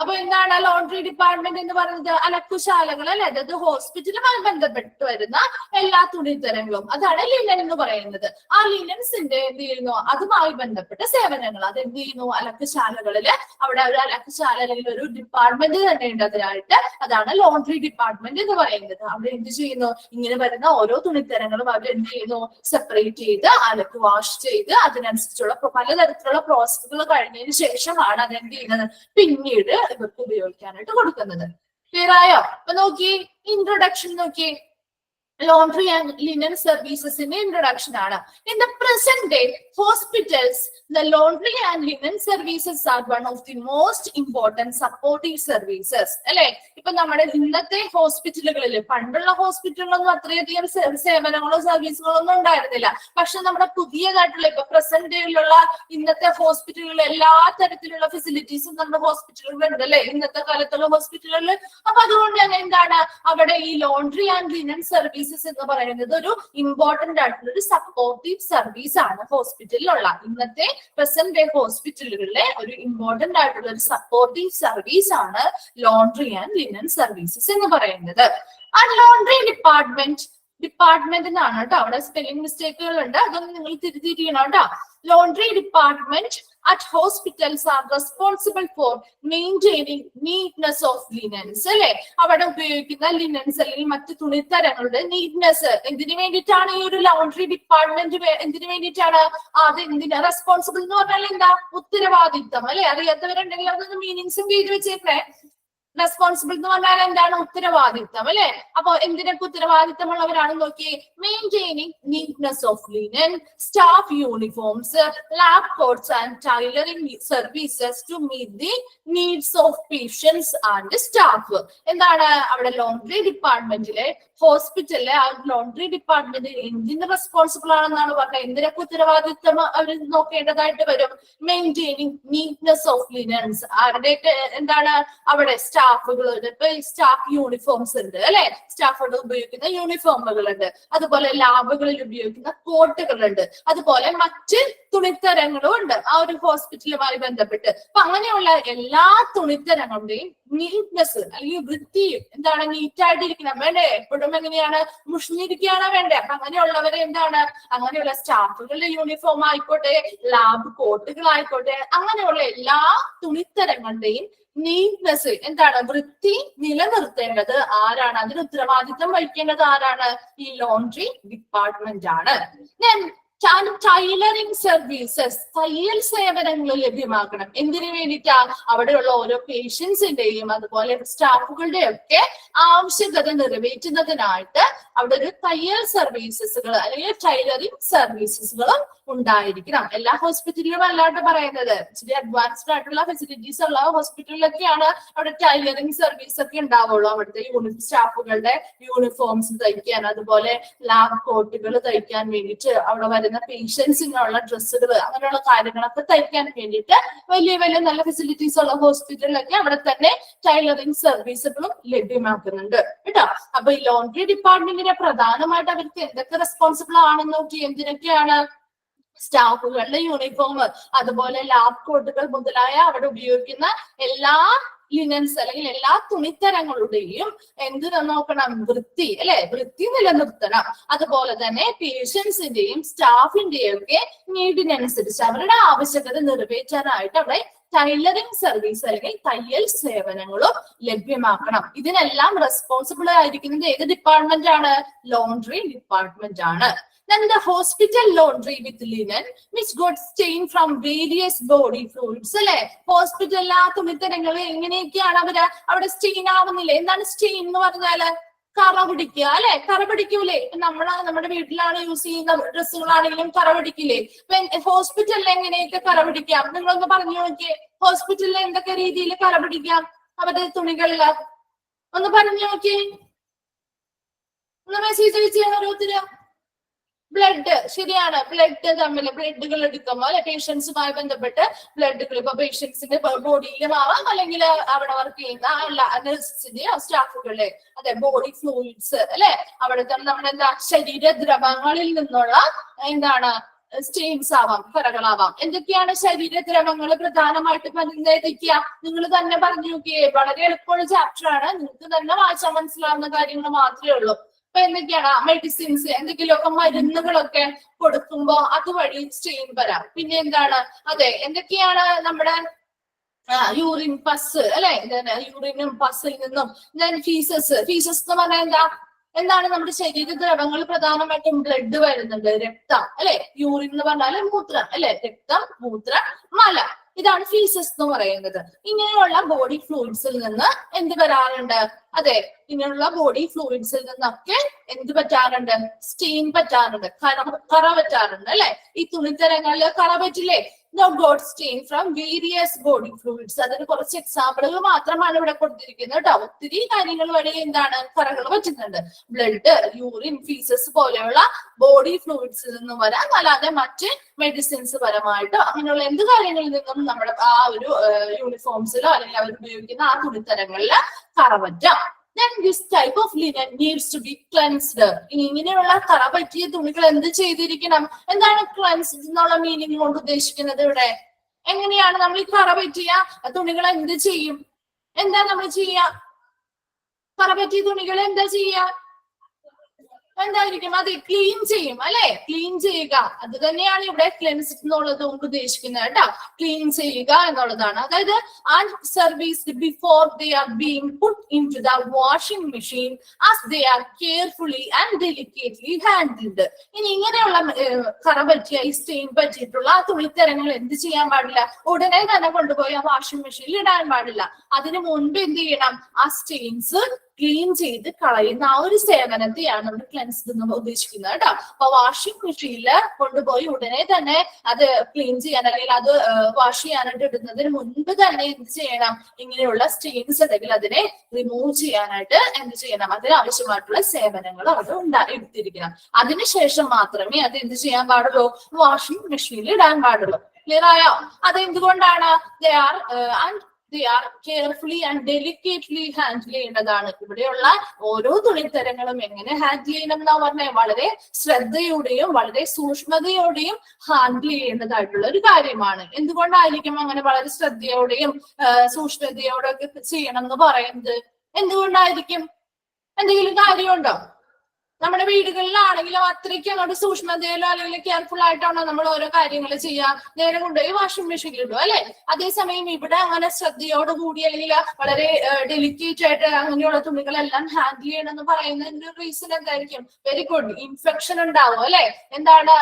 അപ്പൊ എന്താണ് ലോണ്ട്രി ഡിപ്പാർട്ട്മെന്റ് എന്ന് പറയുന്നത്? അലക്കുശാലകൾ അല്ലെ, അതായത് ഹോസ്പിറ്റലുമായി ബന്ധപ്പെട്ട് വരുന്ന എല്ലാ തുണിത്തരങ്ങളും, അതാണ് ലിനൻ എന്ന് പറയുന്നത്. ആ ലിനൻസിന്റെ എന്ത് ചെയ്യുന്നു, അതുമായി ബന്ധപ്പെട്ട സേവനങ്ങൾ അത് എന്ത് ചെയ്യുന്നു, അലക്കുശാലകളില് അവിടെ ഒരു അലക്കുശാല അല്ലെങ്കിൽ ഒരു ഡിപ്പാർട്ട്മെന്റ് തന്നെ ഉണ്ട് അതിനായിട്ട്. അതാണ് ലോണ്ട്രി ഡിപ്പാർട്ട്മെന്റ് എന്ന് പറയുന്നത്. അവിടെ എന്ത് ചെയ്യുന്നു, ഇങ്ങനെ വരുന്ന ഓരോ തുണിത്തരങ്ങളും അവർ എന്ത് ചെയ്യുന്നു, സെപ്പറേറ്റ് ചെയ്ത് അലക്ക് വാഷ് ചെയ്ത് അതിനനുസരിച്ചുള്ള പലതരത്തിലുള്ള പ്രോസസ്സുകൾ കഴിഞ്ഞതിന് ശേഷമാണ് അതെന്ത് ചെയ്യുന്നത്, പിന്നീട് ഇവർക്ക് ഉപയോഗിക്കാനായിട്ട് കൊടുക്കുന്നത്. ക്ലിയർ ആയോ? അപ്പൊ നോക്കി, ഇൻട്രൊഡക്ഷൻ നോക്കി. Laundry and linen services in introduction ആണ്. In the present day hospitals, the laundry and linen services are one of the most important supportive services. അല്ലെ, ഇപ്പൊ നമ്മുടെ ഇന്നത്തെ ഹോസ്പിറ്റലുകളിൽ, പണ്ടുള്ള ഹോസ്പിറ്റലുകളൊന്നും അത്രയധികം സേവനങ്ങളോ സർവീസുകളോ ഒന്നും ഉണ്ടായിരുന്നില്ല. പക്ഷെ നമ്മുടെ പുതിയതായിട്ടുള്ള ഇപ്പൊ പ്രസന്റ് ഡേയിലുള്ള ഇന്നത്തെ ഹോസ്പിറ്റലുകളിൽ എല്ലാ തരത്തിലുള്ള ഫെസിലിറ്റീസും നമ്മുടെ ഹോസ്പിറ്റലുകളിൽ ഉണ്ട് അല്ലെ, ഇന്നത്തെ കാലത്തുള്ള ഹോസ്പിറ്റലുകളിൽ. അപ്പൊ അതുകൊണ്ട് തന്നെ എന്താണ്, അവിടെ ഈ ലോണ്ട്രി ആൻഡ് ലിനൻ സർവീസ് എന്ന് പറയുന്നത് ഒരു ഇമ്പോർട്ടന്റ് ആയിട്ടുള്ള ഒരു സപ്പോർട്ടീവ് സർവീസ് ആണ് ഹോസ്പിറ്റലിലുള്ള. ഇന്നത്തെ പ്രസന്റ് ഡേ ഹോസ്പിറ്റലുകളിലെ ഒരു ഇമ്പോർട്ടന്റ് ആയിട്ടുള്ള ഒരു സപ്പോർട്ടീവ് സർവീസ് ആണ് ലോണ്ട്രി ആൻഡ് ലിനൻ സർവീസസ് എന്ന് പറയുന്നത്. ആ ലോണ്ട്രി ഡിപ്പാർട്ട്മെന്റ് എന്നാണ് കേട്ടോ, അവിടെ സ്പെല്ലിംഗ് മിസ്റ്റേക്കുകൾ ഉണ്ട്, അതൊന്നും നിങ്ങൾ തിരുത്തിയിരിക്കണം കേട്ടോ. Laundry department at hospitals are responsible for maintaining neatness of linens അല്ലെ. അവിടെ ഉപയോഗിക്കുന്ന ലിനൻസ് അല്ലെങ്കിൽ മറ്റു തുണിത്തരങ്ങളുടെ നീറ്റ്നെസ് എന്തിനു വേണ്ടിയിട്ടാണ് ഈ ഒരു ലോണ്ട്രി ഡിപ്പാർട്ട്മെന്റ്, എന്തിനു വേണ്ടിയിട്ടാണ് അത്, എന്തിനാ റെസ്പോൺസിബിൾ എന്ന് പറഞ്ഞാൽ എന്താ, ഉത്തരവാദിത്തം അല്ലെ. അറിയാത്തവരുണ്ടെങ്കിൽ അതൊന്ന് മീനിങ്സും ചെയ്ത് വെച്ചേക്കണേ. റെസ്പോൺസിബിൾ എന്ന് പറഞ്ഞാൽ എന്താണ്, ഉത്തരവാദിത്തം അല്ലെ. അപ്പൊ എന്തിനൊക്കെ ഉത്തരവാദിത്തമുള്ളവരാണെന്ന് നോക്കി, maintaining neatness of linen, staff uniforms, lab coats and tailoring services to meet the needs of patients and staff. എന്താണ് അവിടെ ലോണ്ട്രി ഡിപ്പാർട്ട്മെന്റിലെ, ഹോസ്പിറ്റലിലെ ആ ലോണ്ട്രി ഡിപ്പാർട്ട്മെന്റ് എന്തിന് റെസ്പോൺസിബിൾ ആണെന്നാണ് പറഞ്ഞത്, എന്തിനൊക്കെ ഉത്തരവാദിത്തം അവർ നോക്കേണ്ടതായിട്ട് വരും. മെയിൻറ്റെയിനിങ് നീറ്റ്നെസ് ഓഫ് ലിനൻസ്, ആരുടെയൊക്കെ എന്താണ് അവിടെ സ്റ്റാഫുകളുണ്ട്. ഇപ്പൊ സ്റ്റാഫ് യൂണിഫോംസ് ഉണ്ട് അല്ലെ, സ്റ്റാഫുകൾ ഉപയോഗിക്കുന്ന യൂണിഫോമുകളുണ്ട്. അതുപോലെ ലാബുകളിൽ ഉപയോഗിക്കുന്ന കോട്ടുകളുണ്ട്. അതുപോലെ മറ്റ് തുണിത്തരങ്ങളും ഉണ്ട് ആ ഒരു ഹോസ്പിറ്റലുമായി ബന്ധപ്പെട്ട്. അപ്പൊ അങ്ങനെയുള്ള എല്ലാ തുണിത്തരങ്ങളുടെയും നീറ്റ്നെസ് അല്ലെങ്കിൽ വൃത്തിയും എന്താണ്, നീറ്റായിട്ടിരിക്കണം വേണ്ടേ, എപ്പോഴും എങ്ങനെയാണ്, മുഷിഞ്ഞിരിക്കുകയാണോ വേണ്ടേ. അപ്പൊ അങ്ങനെയുള്ളവരെ എന്താണ്, അങ്ങനെയുള്ള സ്റ്റാഫുകളുടെ യൂണിഫോം ആയിക്കോട്ടെ, ലാബ് കോട്ടുകളായിക്കോട്ടെ, അങ്ങനെയുള്ള എല്ലാ തുണിത്തരങ്ങളുടെയും നീറ്റ്നെസ് എന്താണ് വൃത്തി നിലനിർത്തേണ്ടത് ആരാണ്? അതിന് ഉത്തരവാദിത്വം വഹിക്കേണ്ടത് ആരാണ്? ഈ ലോണ്ടറി ഡിപ്പാർട്ട്മെന്റ് ആണ്. ടൈലറിംഗ് സർവീസസ്, തയ്യൽ സേവനങ്ങൾ ലഭ്യമാക്കണം. എന്തിനു വേണ്ടിയിട്ടാ? അവിടെയുള്ള ഓരോ പേഷ്യൻസിന്റെയും അതുപോലെ സ്റ്റാഫുകളുടെയും ഒക്കെ ആവശ്യകത നിറവേറ്റുന്നതിനായിട്ട് അവിടെ ഒരു തയ്യൽ സർവീസസുകൾ അല്ലെങ്കിൽ ടൈലറിംഗ് സർവീസസുകളും ഉണ്ടായിരിക്കണം. എല്ലാ ഹോസ്പിറ്റലിലും അല്ലാണ്ട് പറയുന്നത്, ഇച്ചിരി അഡ്വാൻസ്ഡ് ആയിട്ടുള്ള ഫെസിലിറ്റീസ് ഉള്ള ഹോസ്പിറ്റലിലൊക്കെയാണ് അവിടെ ടൈലറിംഗ് സർവീസ് ഒക്കെ ഉണ്ടാവുള്ളൂ. അവിടുത്തെ സ്റ്റാഫുകളുടെ യൂണിഫോംസ് തയ്ക്കാൻ, അതുപോലെ ലാബ് കോട്ടുകൾ തയ്ക്കാൻ വേണ്ടിയിട്ട്, അവിടെ വരുന്ന പേഷ്യൻസിനുള്ള ഡ്രസ്സുകൾ, അങ്ങനെയുള്ള കാര്യങ്ങളൊക്കെ തയ്ക്കാൻ വേണ്ടിയിട്ട് വലിയ വലിയ നല്ല ഫെസിലിറ്റീസ് ഉള്ള ഹോസ്പിറ്റലിലൊക്കെ അവിടെ തന്നെ ടൈലറിംഗ് സർവീസുകളും ലഭ്യമാക്കുന്നുണ്ട് കേട്ടോ. അപ്പൊ ഈ ലോണ്ടറി ഡിപ്പാർട്ട്മെന്റിനെ പ്രധാനമായിട്ട് അവർക്ക് എന്തൊക്കെ റെസ്പോൺസിബിൾ ആണെന്ന് നോക്കി. എന്തിനൊക്കെയാണ്? സ്റ്റാഫുകളുടെ യൂണിഫോം, അതുപോലെ ലാബ് കോട്ടുകൾ മുതലായ അവിടെ ഉപയോഗിക്കുന്ന എല്ലാ ലിനൻസ് അല്ലെങ്കിൽ എല്ലാ തുണിത്തരങ്ങളുടെയും എന്ത് നോക്കണം? വൃത്തി, അല്ലെ? വൃത്തി നിലനിർത്തണം. അതുപോലെ തന്നെ പേഷ്യൻസിന്റെയും സ്റ്റാഫിന്റെയും ഒക്കെ നീഡിനനുസരിച്ച് അവരുടെ ആവശ്യകത നിറവേറ്റാനായിട്ട് അവിടെ ടൈലറിംഗ് സർവീസ് അല്ലെങ്കിൽ തയ്യൽ സേവനങ്ങളും ലഭ്യമാക്കണം. ഇതിനെല്ലാം റെസ്പോൺസിബിൾ ആയിരിക്കുന്നത് ഏത് ഡിപ്പാർട്ട്മെന്റ് ആണ്? ലോണ്ടറി ഡിപ്പാർട്ട്മെന്റ് ആണ്. Then the hospital laundry with linen which got stained from various body fluids, അല്ലെ? ഹോസ്പിറ്റലിലെ ആ തുണിത്തരങ്ങൾ എങ്ങനെയൊക്കെയാണ് അവിടെ സ്റ്റെയിൻ ആവുന്നില്ലേ? എന്താണ് സ്റ്റെയിൻ എന്ന് പറഞ്ഞാല്? കറ പിടിക്കുക, അല്ലെ? കറ പിടിക്കൂലേ? നമ്മുടെ വീട്ടിലാണ് യൂസ് ചെയ്യുന്ന ഡ്രസ്സുകളാണെങ്കിലും കറ പിടിക്കില്ലേ? ഹോസ്പിറ്റലിൽ എങ്ങനെയൊക്കെ കറ പിടിക്കാം? നിങ്ങളൊന്ന് പറഞ്ഞു നോക്കിയേ. ഹോസ്പിറ്റലിൽ എന്തൊക്കെ രീതിയിൽ കറ പിടിക്കാം അവരുടെ തുണികളില്? ഒന്ന് പറഞ്ഞു നോക്കിയേ. ഒന്ന് മെസ്സേജ് അയച്ചാൽ ഓരോരുത്തരും. ബ്ലഡ്, ശരിയാണ്. ബ്ലഡുകൾ എടുക്കുമ്പോൾ അല്ലെ പേഷ്യൻസുമായി ബന്ധപ്പെട്ട് ബ്ലഡുകൾ ഇപ്പൊ പേഷ്യൻസിന്റെ ബോഡിയിലും ആവാം, അല്ലെങ്കിൽ അവിടെ വർക്ക് ചെയ്യുന്ന നഴ്സിന്റെയോ സ്റ്റാഫുകളുടെ അതെ ബോഡി ഫ്ലൂയിഡ്സ്, അല്ലെ? അവിടെ തന്നെ നമ്മുടെ ശരീരദ്രവങ്ങളിൽ നിന്നുള്ള എന്താണ് സ്റ്റെയിൻസ് ആവാം, കറകളാവാം. എന്തൊക്കെയാണ് ശരീരദ്രവങ്ങൾ പ്രധാനമായിട്ട് ഏതൊക്കെയാ? നിങ്ങൾ തന്നെ പറഞ്ഞു നോക്കിയേ. വളരെ എളുപ്പമുള്ള ചാപ്റ്റർ ആണ്, നിങ്ങൾക്ക് തന്നെ വായിച്ചാൽ മനസ്സിലാവുന്ന കാര്യങ്ങൾ മാത്രമേ ഉള്ളൂ. അപ്പൊ എന്തൊക്കെയാണ്? മെഡിസിൻസ്, എന്തെങ്കിലുമൊക്കെ മരുന്നുകളൊക്കെ കൊടുക്കുമ്പോ അതുവഴി സ്റ്റെയിൻ വരാം. പിന്നെ എന്താണ്? അതെ, എന്തൊക്കെയാണ്? നമ്മുടെ യൂറിൻ പസ്, അല്ലെ? യൂറിനും പസ്സിൽ നിന്നും ഫീസസ് എന്ന് പറഞ്ഞാൽ എന്താണ്? നമ്മുടെ ശരീരദ്രവങ്ങൾ പ്രധാനമായിട്ടും ബ്ലഡ് വരുന്നുണ്ട്, രക്തം, അല്ലെ? യൂറിൻ എന്ന് പറഞ്ഞാല് മൂത്രം, അല്ലെ? രക്തം, മൂത്രം, മല, ഇതാണ് ഫീസസ് എന്ന് പറയുന്നത്. ഇങ്ങനെയുള്ള ബോഡി ഫ്ലൂയിഡ്സിൽ നിന്ന് എന്ത് വരാറുണ്ട്? അതെ, ഇങ്ങനെയുള്ള ബോഡി ഫ്ലൂയിഡ്സിൽ നിന്നൊക്കെ എന്ത് പറ്റാറുണ്ട്? സ്റ്റെയിൻ പറ്റാറുണ്ട്, കറ പറ്റാറുണ്ട്, അല്ലെ? ഈ തുണിത്തരങ്ങളില് കറ പറ്റില്ലേ? Got stain from various body fluids. അതിന് കുറച്ച് എക്സാമ്പിളുകൾ മാത്രമാണ് ഇവിടെ കൊടുത്തിരിക്കുന്നത് കേട്ടോ. ഒത്തിരി കാര്യങ്ങൾ വഴി എന്താണ് കറകൾ പറ്റുന്നുണ്ട്. ബ്ലഡ്, യൂറിൻ, ഫീസസ് പോലെയുള്ള ബോഡി ഫ്ലൂയിഡ്സിൽ നിന്നും വരാം, അല്ലാതെ മറ്റ് മെഡിസിൻസ് പരമായിട്ടോ അങ്ങനെയുള്ള എന്ത് കാര്യങ്ങളിൽ നിന്നും നമ്മുടെ ആ ഒരു യൂണിഫോംസിലോ അല്ലെങ്കിൽ അവർ ഉപയോഗിക്കുന്ന ആ തുണിത്തരങ്ങളില് കറ പറ്റാം. Then this type of linen needs to be cleansed. ഇങ്ങനെയുള്ള കറ പറ്റിയ തുണികൾ എന്ത് ചെയ്തിരിക്കണം? എന്താണ് ക്ലെൻസ്ഡ് എന്നുള്ള മീനിങ് കൊണ്ട് ഉദ്ദേശിക്കുന്നത് ഇവിടെ? എങ്ങനെയാണ് നമ്മൾ ഈ കറ പറ്റിയ തുണികൾ എന്ത് ചെയ്യും? എന്താ നമ്മൾ ചെയ്യുക? കറ പറ്റിയ തുണികൾ എന്താ ചെയ്യുക? എന്തായിരിക്കും? അത് ക്ലീൻ ചെയ്യും, അല്ലെ? ക്ലീൻ ചെയ്യുക. അത് തന്നെയാണ് ഇവിടെ ക്ലെൻസ് എന്നുള്ളത് കൊണ്ട് ഉദ്ദേശിക്കുന്നത് കേട്ടോ. ക്ലീൻ ചെയ്യുക എന്നുള്ളതാണ്. അതായത് and serviced before they are being put into the washing machine as they are carefully and delicately handled. ഇനി ഇങ്ങനെയുള്ള കറ പറ്റിയ ഈ സ്റ്റെയിൻ പറ്റിയിട്ടുള്ള ആ തുണിത്തരങ്ങൾ എന്ത് ചെയ്യാൻ പാടില്ല? ഉടനെ തന്നെ കൊണ്ടുപോയി ആ വാഷിംഗ് മെഷീനിൽ ഇടാൻ പാടില്ല. അതിനു മുൻപ് എന്ത് ചെയ്യണം? ആ സ്റ്റെയിൻസ് ക്ലീൻ ചെയ്ത് കളയുന്ന ആ ഒരു സേവനത്തെയാണ് നമ്മൾ ക്ലെൻസ്ഡ് എന്ന് ഉദ്ദേശിക്കുന്നത് കേട്ടോ. അപ്പൊ വാഷിംഗ് മെഷീനില് കൊണ്ടുപോയി ഉടനെ തന്നെ അത് ക്ലീൻ ചെയ്യാൻ അല്ലെങ്കിൽ അത് വാഷ് ചെയ്യാനായിട്ട് ഇടുന്നതിന് മുൻപ് തന്നെ എന്ത് ചെയ്യണം? ഇങ്ങനെയുള്ള സ്റ്റെയിൻസ് ഉണ്ടെങ്കിൽ അതിനെ റിമൂവ് ചെയ്യാനായിട്ട് എന്ത് ചെയ്യണം? അതിന് ആവശ്യമായിട്ടുള്ള സേവനങ്ങൾ അവിടെ എടുത്തിരിക്കണം. അതിനുശേഷം മാത്രമേ അത് എന്ത് ചെയ്യാൻ പാടുള്ളൂ? വാഷിംഗ് മെഷീനിൽ ഇടാൻ പാടുള്ളൂ. ക്ലിയർ ആയോ? അത് എന്തുകൊണ്ടാണ്? they are carefully and delicately handle ചെയ്യേണ്ടതാണ്. ഇവിടെയുള്ള ഓരോ തുണിത്തരങ്ങളും എങ്ങനെ ഹാൻഡിൽ ചെയ്യണം എന്നാ പറഞ്ഞാൽ വളരെ ശ്രദ്ധയോടെയും വളരെ സൂക്ഷ്മതയോടെയും ഹാൻഡിൽ ചെയ്യേണ്ടതായിട്ടുള്ള ഒരു കാര്യമാണ്. എന്തുകൊണ്ടായിരിക്കും അങ്ങനെ വളരെ ശ്രദ്ധയോടെയും സൂക്ഷ്മതയോടൊക്കെ ചെയ്യണം എന്ന് പറയുന്നത്? എന്തുകൊണ്ടായിരിക്കും? എന്തെങ്കിലും കാര്യമുണ്ടോ? നമ്മുടെ വീടുകളിലാണെങ്കിലും അത്രയ്ക്ക് അങ്ങോട്ട് സൂക്ഷ്മതയിലോ അല്ലെങ്കിൽ കെയർഫുൾ ആയിട്ടാണോ നമ്മൾ ഓരോ കാര്യങ്ങൾ ചെയ്യുക, നേരെ കൊണ്ടുപോയി വാഷിംഗ് മെഷീനിൽ ഇടും അല്ലെ. അതേസമയം ഇവിടെ അങ്ങനെ ശ്രദ്ധയോടുകൂടി അല്ലെങ്കിൽ വളരെ ഡെലിക്കേറ്റ് ആയിട്ട് അങ്ങനെയുള്ള തുണികളെല്ലാം ഹാൻഡിൽ ചെയ്യണം എന്ന് പറയുന്നതിന്റെ റീസൺ എന്തായിരിക്കും? വെരി ഗുഡ്, ഇൻഫെക്ഷൻ ഉണ്ടാവും അല്ലെ. എന്താണ്,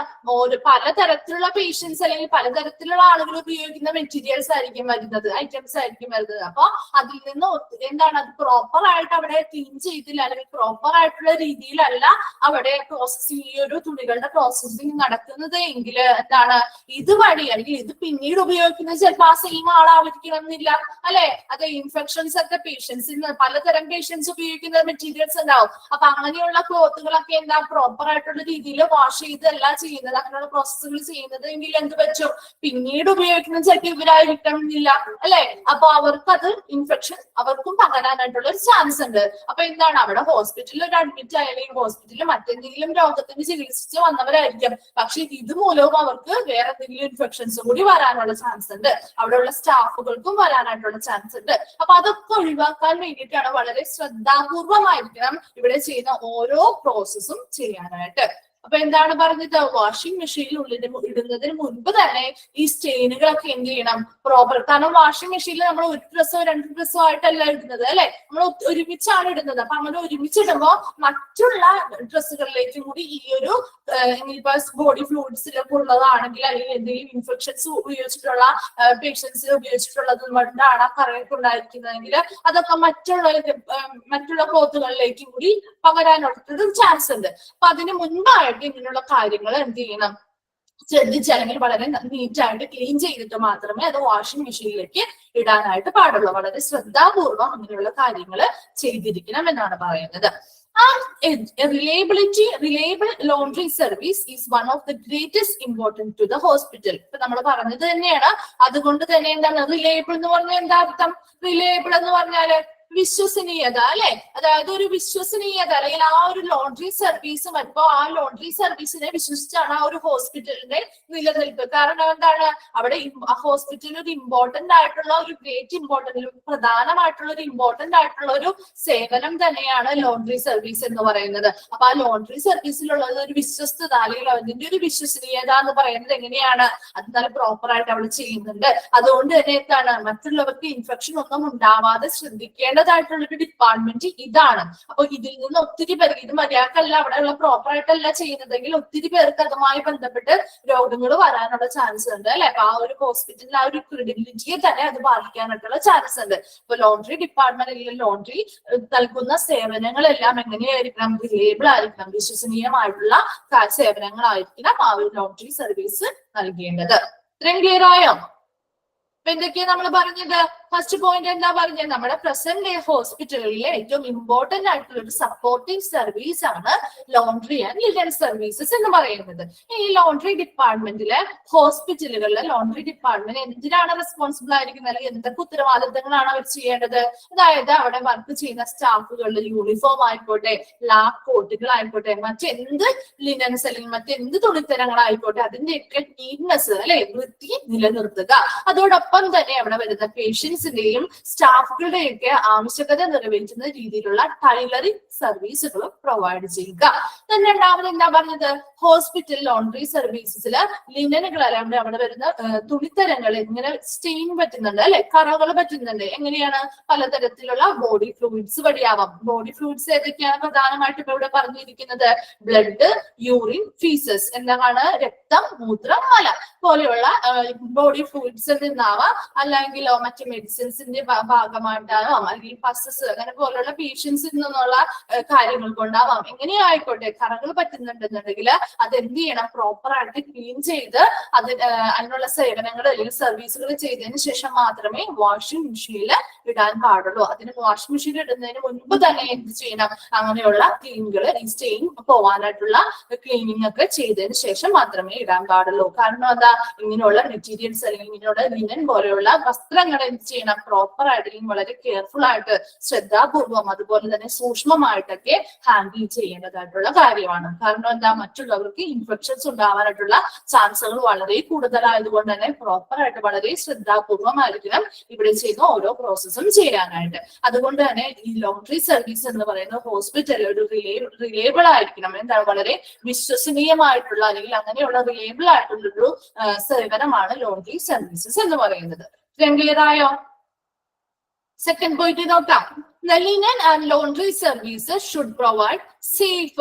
പലതരത്തിലുള്ള പേഷ്യൻസ് അല്ലെങ്കിൽ പലതരത്തിലുള്ള ആളുകൾ ഉപയോഗിക്കുന്ന മെറ്റീരിയൽസ് ആയിരിക്കും വരുന്നത്, ഐറ്റംസ് ആയിരിക്കും വരുന്നത്. അപ്പൊ അതിൽ നിന്ന് എന്താണ്, അത് പ്രോപ്പർ ആയിട്ട് അവിടെ ക്ലീൻ ചെയ്തില്ല അല്ലെങ്കിൽ പ്രോപ്പർ ആയിട്ടുള്ള രീതിയിലല്ല അവിടെ പ്രോസസ്സിങ്, ഈ ഒരു തുണികളുടെ പ്രോസസ്സിങ് നടക്കുന്നത് എങ്കിൽ എന്താണ്, ഇതുവഴി അല്ലെങ്കിൽ ഇത് പിന്നീട് ഉപയോഗിക്കുന്നത് ചിലപ്പോൾ ആ സെയിം ആളായിരിക്കണം എന്നില്ല അല്ലെ. അത് ഇൻഫെക്ഷൻസ് ഒക്കെ പേഷ്യൻസിന് പലതരം പേഷ്യൻസ് ഉപയോഗിക്കുന്ന മെറ്റീരിയൽസ് ഉണ്ടാവും. അപ്പൊ അങ്ങനെയുള്ള ക്ലോത്തുകളൊക്കെ എന്താ പ്രോപ്പർ ആയിട്ടുള്ള രീതിയിൽ വാഷ് ചെയ്തല്ല ചെയ്യുന്നത്, അങ്ങനെയുള്ള പ്രോസസ്സുകൾ ചെയ്യുന്നത് എങ്കിൽ എന്ത് പറ്റും, പിന്നീട് ഉപയോഗിക്കുന്ന ചിലപ്പോൾ ഇവരായിരിക്കണം എന്നില്ല അല്ലെ. അപ്പൊ അവർക്കത് ഇൻഫെക്ഷൻ അവർക്കും പകരാനായിട്ടുള്ള ഒരു ചാൻസ് ഉണ്ട്. അപ്പൊ എന്താണ്, അവിടെ ഹോസ്പിറ്റലിൽ ഒരു അഡ്മിറ്റ് ആയാലും ഹോസ്പിറ്റലിൽ മറ്റെന്തെങ്കിലും രോഗത്തിന് ചികിത്സിച്ച് വന്നവരായിരിക്കും, പക്ഷെ ഇതുമൂലവും അവർക്ക് വേറെ എന്തെങ്കിലും ഇൻഫെക്ഷൻസ് കൂടി വരാനുള്ള ചാൻസ് ഉണ്ട്, അവിടെയുള്ള സ്റ്റാഫുകൾക്കും വരാനായിട്ടുള്ള ചാൻസ് ഉണ്ട്. അപ്പൊ അതൊക്കെ ഒഴിവാക്കാൻ വേണ്ടിയിട്ടാണ് വളരെ ശ്രദ്ധാപൂർവമായിരിക്കണം ഇവിടെ ചെയ്യുന്ന ഓരോ പ്രോസസ്സും ചെയ്യാനായിട്ട്. അപ്പൊ എന്താണ് പറഞ്ഞത്, വാഷിംഗ് മെഷീനിൽ ഇടുന്നതിന് മുൻപ് തന്നെ ഈ സ്റ്റെയിനുകളൊക്കെ എന്ത് ചെയ്യണം, പ്രോപ്പർ. കാരണം വാഷിംഗ് മെഷീനിൽ നമ്മൾ ഒരു ഡ്രസ്സോ രണ്ട് ഡ്രസ്സോ ആയിട്ടല്ല ഇടുന്നത് അല്ലെ, നമ്മൾ ഒരുമിച്ചാണ് ഇടുന്നത്. അപ്പൊ അങ്ങനെ ഒരുമിച്ചിടുമ്പോ മറ്റുള്ള ഡ്രസ്സുകളിലേക്കും കൂടി ഈ ഒരു ഇപ്പൊ ബോഡി ഫ്ലൂയിഡ്സിലൊക്കെ ഉള്ളതാണെങ്കിൽ അല്ലെങ്കിൽ എന്തെങ്കിലും ഇൻഫെക്ഷൻസ് ഉപയോഗിച്ചിട്ടുള്ള പേഷ്യൻസ് ഉപയോഗിച്ചിട്ടുള്ളത് കൊണ്ടാണ് ആ കറയൊക്കെ ഉണ്ടായിരിക്കുന്നതെങ്കിൽ അതൊക്കെ മറ്റുള്ള ക്ലോത്തുകളിലേക്കും കൂടി പകരാനുള്ള ചാൻസ് ഉണ്ട്. അപ്പൊ അതിന് മുൻപായിട്ട് ഇങ്ങനെയുള്ള കാര്യങ്ങൾ എന്ത് ചെയ്യണം, ശ്രദ്ധിച്ച് അല്ലെങ്കിൽ വളരെ നീറ്റായിട്ട് ക്ലീൻ ചെയ്തിട്ട് മാത്രമേ അത് വാഷിംഗ് മെഷീനിലേക്ക് ഇടാനായിട്ട് പാടുള്ളൂ. വളരെ ശ്രദ്ധാപൂർവം അങ്ങനെയുള്ള കാര്യങ്ങൾ ചെയ്തിരിക്കണം എന്നാണ് പറയുന്നത്. Reliable laundry service is one of the greatest importance to the hospital. ഇപ്പൊ നമ്മൾ പറഞ്ഞത് തന്നെയാണ്. അതുകൊണ്ട് തന്നെ എന്താണ് റിലയബിൾ എന്ന് പറഞ്ഞാൽ എന്താ അർത്ഥം? റിലയബിൾ എന്ന് പറഞ്ഞാല് വിശ്വസനീയത അല്ലെ. അതായത് ഒരു വിശ്വസനീയത അല്ലെങ്കിൽ ആ ഒരു ലോണ്ടറി സർവീസ് വരുമ്പോ ആ ലോണ്ടറി സർവീസിനെ വിശ്വസിച്ചാണ് ആ ഒരു ഹോസ്പിറ്റലിന്റെ നിലനിൽപ്പ്. കാരണം എന്താണ്, അവിടെ ഹോസ്പിറ്റലിൽ ഒരു ഇമ്പോർട്ടന്റ് ആയിട്ടുള്ള ഒരു പ്രധാനമായിട്ടുള്ള ഒരു ഇമ്പോർട്ടന്റ് ആയിട്ടുള്ള ഒരു സേവനം തന്നെയാണ് ലോണ്ടറി സർവീസ് എന്ന് പറയുന്നത്. അപ്പൊ ആ ലോണ്ടറി സർവീസിലുള്ളത് ഒരു വിശ്വസ്തത അല്ലെങ്കിൽ അതിന്റെ ഒരു വിശ്വസനീയത എന്ന് പറയുന്നത് എങ്ങനെയാണ്, അത് നല്ല പ്രോപ്പർ ആയിട്ട് അവിടെ ചെയ്യുന്നുണ്ട്. അതുകൊണ്ട് തന്നെ എന്താണ്, മറ്റുള്ളവർക്ക് ഇൻഫെക്ഷൻ ഒന്നും ഉണ്ടാവാതെ ശ്രദ്ധിക്കേണ്ട ായിട്ടുള്ളൊരു ഡിപ്പാർട്ട്മെന്റ് ഇതാണ്. അപ്പൊ ഇതിൽ നിന്ന് ഒത്തിരി പേർക്ക് ഇത് മര്യാദക്കല്ല അവിടെയുള്ള പ്രോപ്പർ ആയിട്ടല്ല ചെയ്യുന്നതെങ്കിൽ ഒത്തിരി പേർക്ക് അതുമായി ബന്ധപ്പെട്ട് രോഗങ്ങൾ വരാനുള്ള ചാൻസ് ഉണ്ട് അല്ലെ. അപ്പൊ ആ ഒരു ഹോസ്പിറ്റലിൽ ആ ഒരു ക്രെഡിബിലിറ്റിയെ തന്നെ അത് ബാധിക്കാനായിട്ടുള്ള ചാൻസ് ഉണ്ട്. ഇപ്പൊ ലോണ്ടറി ഡിപ്പാർട്ട്മെന്റ് അല്ലെങ്കിൽ ലോണ്ടറി നൽകുന്ന സേവനങ്ങളെല്ലാം എങ്ങനെയായിരിക്കണം, റിലയബിൾ ആയിരിക്കണം, വിശ്വസനീയമായിട്ടുള്ള സേവനങ്ങളായിരിക്കണം ആ ഒരു ലോണ്ടറി സർവീസ് നൽകേണ്ടത്. ഇത്രയും ക്ലിയർ ആയോ? അപ്പൊ എന്തൊക്കെയാ നമ്മൾ പറഞ്ഞത്? ഫസ്റ്റ് പോയിന്റ് എന്താ പറഞ്ഞത്, നമ്മുടെ പ്രസന്റ് ഡേ ഹോസ്പിറ്റലിലെ ഏറ്റവും ഇമ്പോർട്ടന്റ് ആയിട്ടുള്ള ഒരു സപ്പോർട്ടിംഗ് സർവീസ് ആണ് ലോണ്ടറി ആൻഡ് ലിനൻ സർവീസസ് എന്ന് പറയുന്നത്. ഈ ലോണ്ടറി ഡിപ്പാർട്ട്മെന്റിലെ ഹോസ്പിറ്റലുകളിലെ ലോണ്ടറി ഡിപ്പാർട്ട്മെന്റ് എന്തിനാണ് റെസ്പോൺസിബിൾ ആയിരിക്കുന്നത്, അല്ലെങ്കിൽ എന്തൊക്കെ ഉത്തരവാദിത്തങ്ങളാണ് അവർ ചെയ്യേണ്ടത്? അതായത് അവിടെ വർക്ക് ചെയ്യുന്ന സ്റ്റാഫുകളുടെ യൂണിഫോം ആയിക്കോട്ടെ, ലാബ് കോട്ടുകൾ ആയിക്കോട്ടെ, മറ്റെന്ത് ലിനൻസ് അല്ലെങ്കിൽ മറ്റെന്ത് തുണിത്തരങ്ങളായിക്കോട്ടെ, അതിന്റെയൊക്കെ നീറ്റ്നെസ് അല്ലെ, വൃത്തി നിലനിർത്തുക. അതോടൊപ്പം തന്നെ അവിടെ വരുന്ന പേഷ്യൻസിന്റെയും സ്റ്റാഫുകളുടെയൊക്കെ ആവശ്യകത നിറവേറ്റുന്ന രീതിയിലുള്ള ടൈലറിംഗ് സർവീസുകളും പ്രൊവൈഡ് ചെയ്യുക. then രണ്ടാമത് എന്താ പറഞ്ഞത്, ഹോസ്പിറ്റൽ ലോണ്ടറി സർവീസസിൽ ലിനനുകളെല്ലാം അവിടെ വരുന്ന തുണിത്തരങ്ങൾ ഇങ്ങനെ സ്റ്റെയിൻ പറ്റുന്നുണ്ട് അല്ലെ, കറകൾ പറ്റുന്നുണ്ട്. എങ്ങനെയാണ്? പലതരത്തിലുള്ള ബോഡി ഫ്ലൂയിഡ്സ് വഴിയാവാം. ബോഡി ഫ്ലൂയിഡ്സ് ഏതൊക്കെയാണ് പ്രധാനമായിട്ടും ഇപ്പൊ ഇവിടെ പറഞ്ഞിരിക്കുന്നത്? ബ്ലഡ്, യൂറിൻ, ഫീസസ്, എന്താണ് രക്തം, മൂത്രം, മല പോലെയുള്ള ബോഡി ഫ്ലൂയിഡ്സിൽ നിന്നാവാം, അല്ലെങ്കിലോ മറ്റു മെഡിസിൻസിന്റെ ഭാഗമായിട്ടാവാം, അല്ലെങ്കിൽ പസസ് അങ്ങനെ പോലുള്ള പേഷ്യൻസിൽ നിന്നുള്ള കാര്യങ്ങൾ കൊണ്ടാവാം. എങ്ങനെയായിക്കോട്ടെ, കറകൾ പറ്റുന്നുണ്ടെന്നുണ്ടെങ്കിൽ അത് എന്ത് ചെയ്യണം, പ്രോപ്പർ ആയിട്ട് ക്ലീൻ ചെയ്ത് അതിനുള്ള സേവനങ്ങൾ അല്ലെങ്കിൽ സർവീസുകൾ ചെയ്തതിന് ശേഷം മാത്രമേ വാഷിംഗ് മെഷീനിൽ ഇടാൻ പാടുള്ളൂ. അതിന് വാഷിംഗ് മെഷീനിൽ ഇടുന്നതിന് മുൻപ് തന്നെ എന്ത് ചെയ്യണം, അങ്ങനെയുള്ള ക്ലീനുകൾ സ്റ്റെയിൻ പോവാനായിട്ടുള്ള ക്ലീനിങ് ഒക്കെ ചെയ്തതിന് ശേഷം മാത്രമേ ഇടാൻ പാടുള്ളൂ. കാരണം എന്താ, ഇങ്ങനെയുള്ള മെറ്റീരിയൽസ് അല്ലെങ്കിൽ ഇങ്ങനെയുള്ള ലിനൻ പോലെയുള്ള വസ്ത്രങ്ങൾ എന്ത് ചെയ്യണം, ചെയ്യണം, പ്രോപ്പർ ആയിട്ട് വളരെ കെയർഫുൾ ആയിട്ട് ശ്രദ്ധാപൂർവം അതുപോലെ തന്നെ സൂക്ഷ്മമായിട്ടൊക്കെ ഹാൻഡിൽ ചെയ്യേണ്ടതായിട്ടുള്ള കാര്യമാണ്. കാരണം എന്താ, മറ്റുള്ളവർക്ക് ഇൻഫെക്ഷൻസ് ഉണ്ടാവാനായിട്ടുള്ള ചാൻസുകൾ വളരെ കൂടുതലായതുകൊണ്ട് തന്നെ പ്രോപ്പർ ആയിട്ട് വളരെ ശ്രദ്ധാപൂർവമായിരിക്കണം ഇവിടെ ചെയ്യുന്ന ഓരോ പ്രോസസ്സും ചെയ്യാനായിട്ട്. അതുകൊണ്ട് തന്നെ ഈ ലോണ്ടറി സർവീസ് എന്ന് പറയുന്ന ഹോസ്പിറ്റൽ ഒരു റിലയബിൾ ആയിരിക്കണം. എന്താണ്, വളരെ വിശ്വസനീയമായിട്ടുള്ള അല്ലെങ്കിൽ അങ്ങനെയുള്ള റിലയബിൾ ആയിട്ടുള്ളൊരു സേവനമാണ് ലോണ്ടറി സർവീസസ് എന്ന് പറയുന്നത്. ക്ലിയർ ആയോ? സെക്കൻഡ് പോയിന്റ് നോക്കാം. The linen and laundry services should provide safe,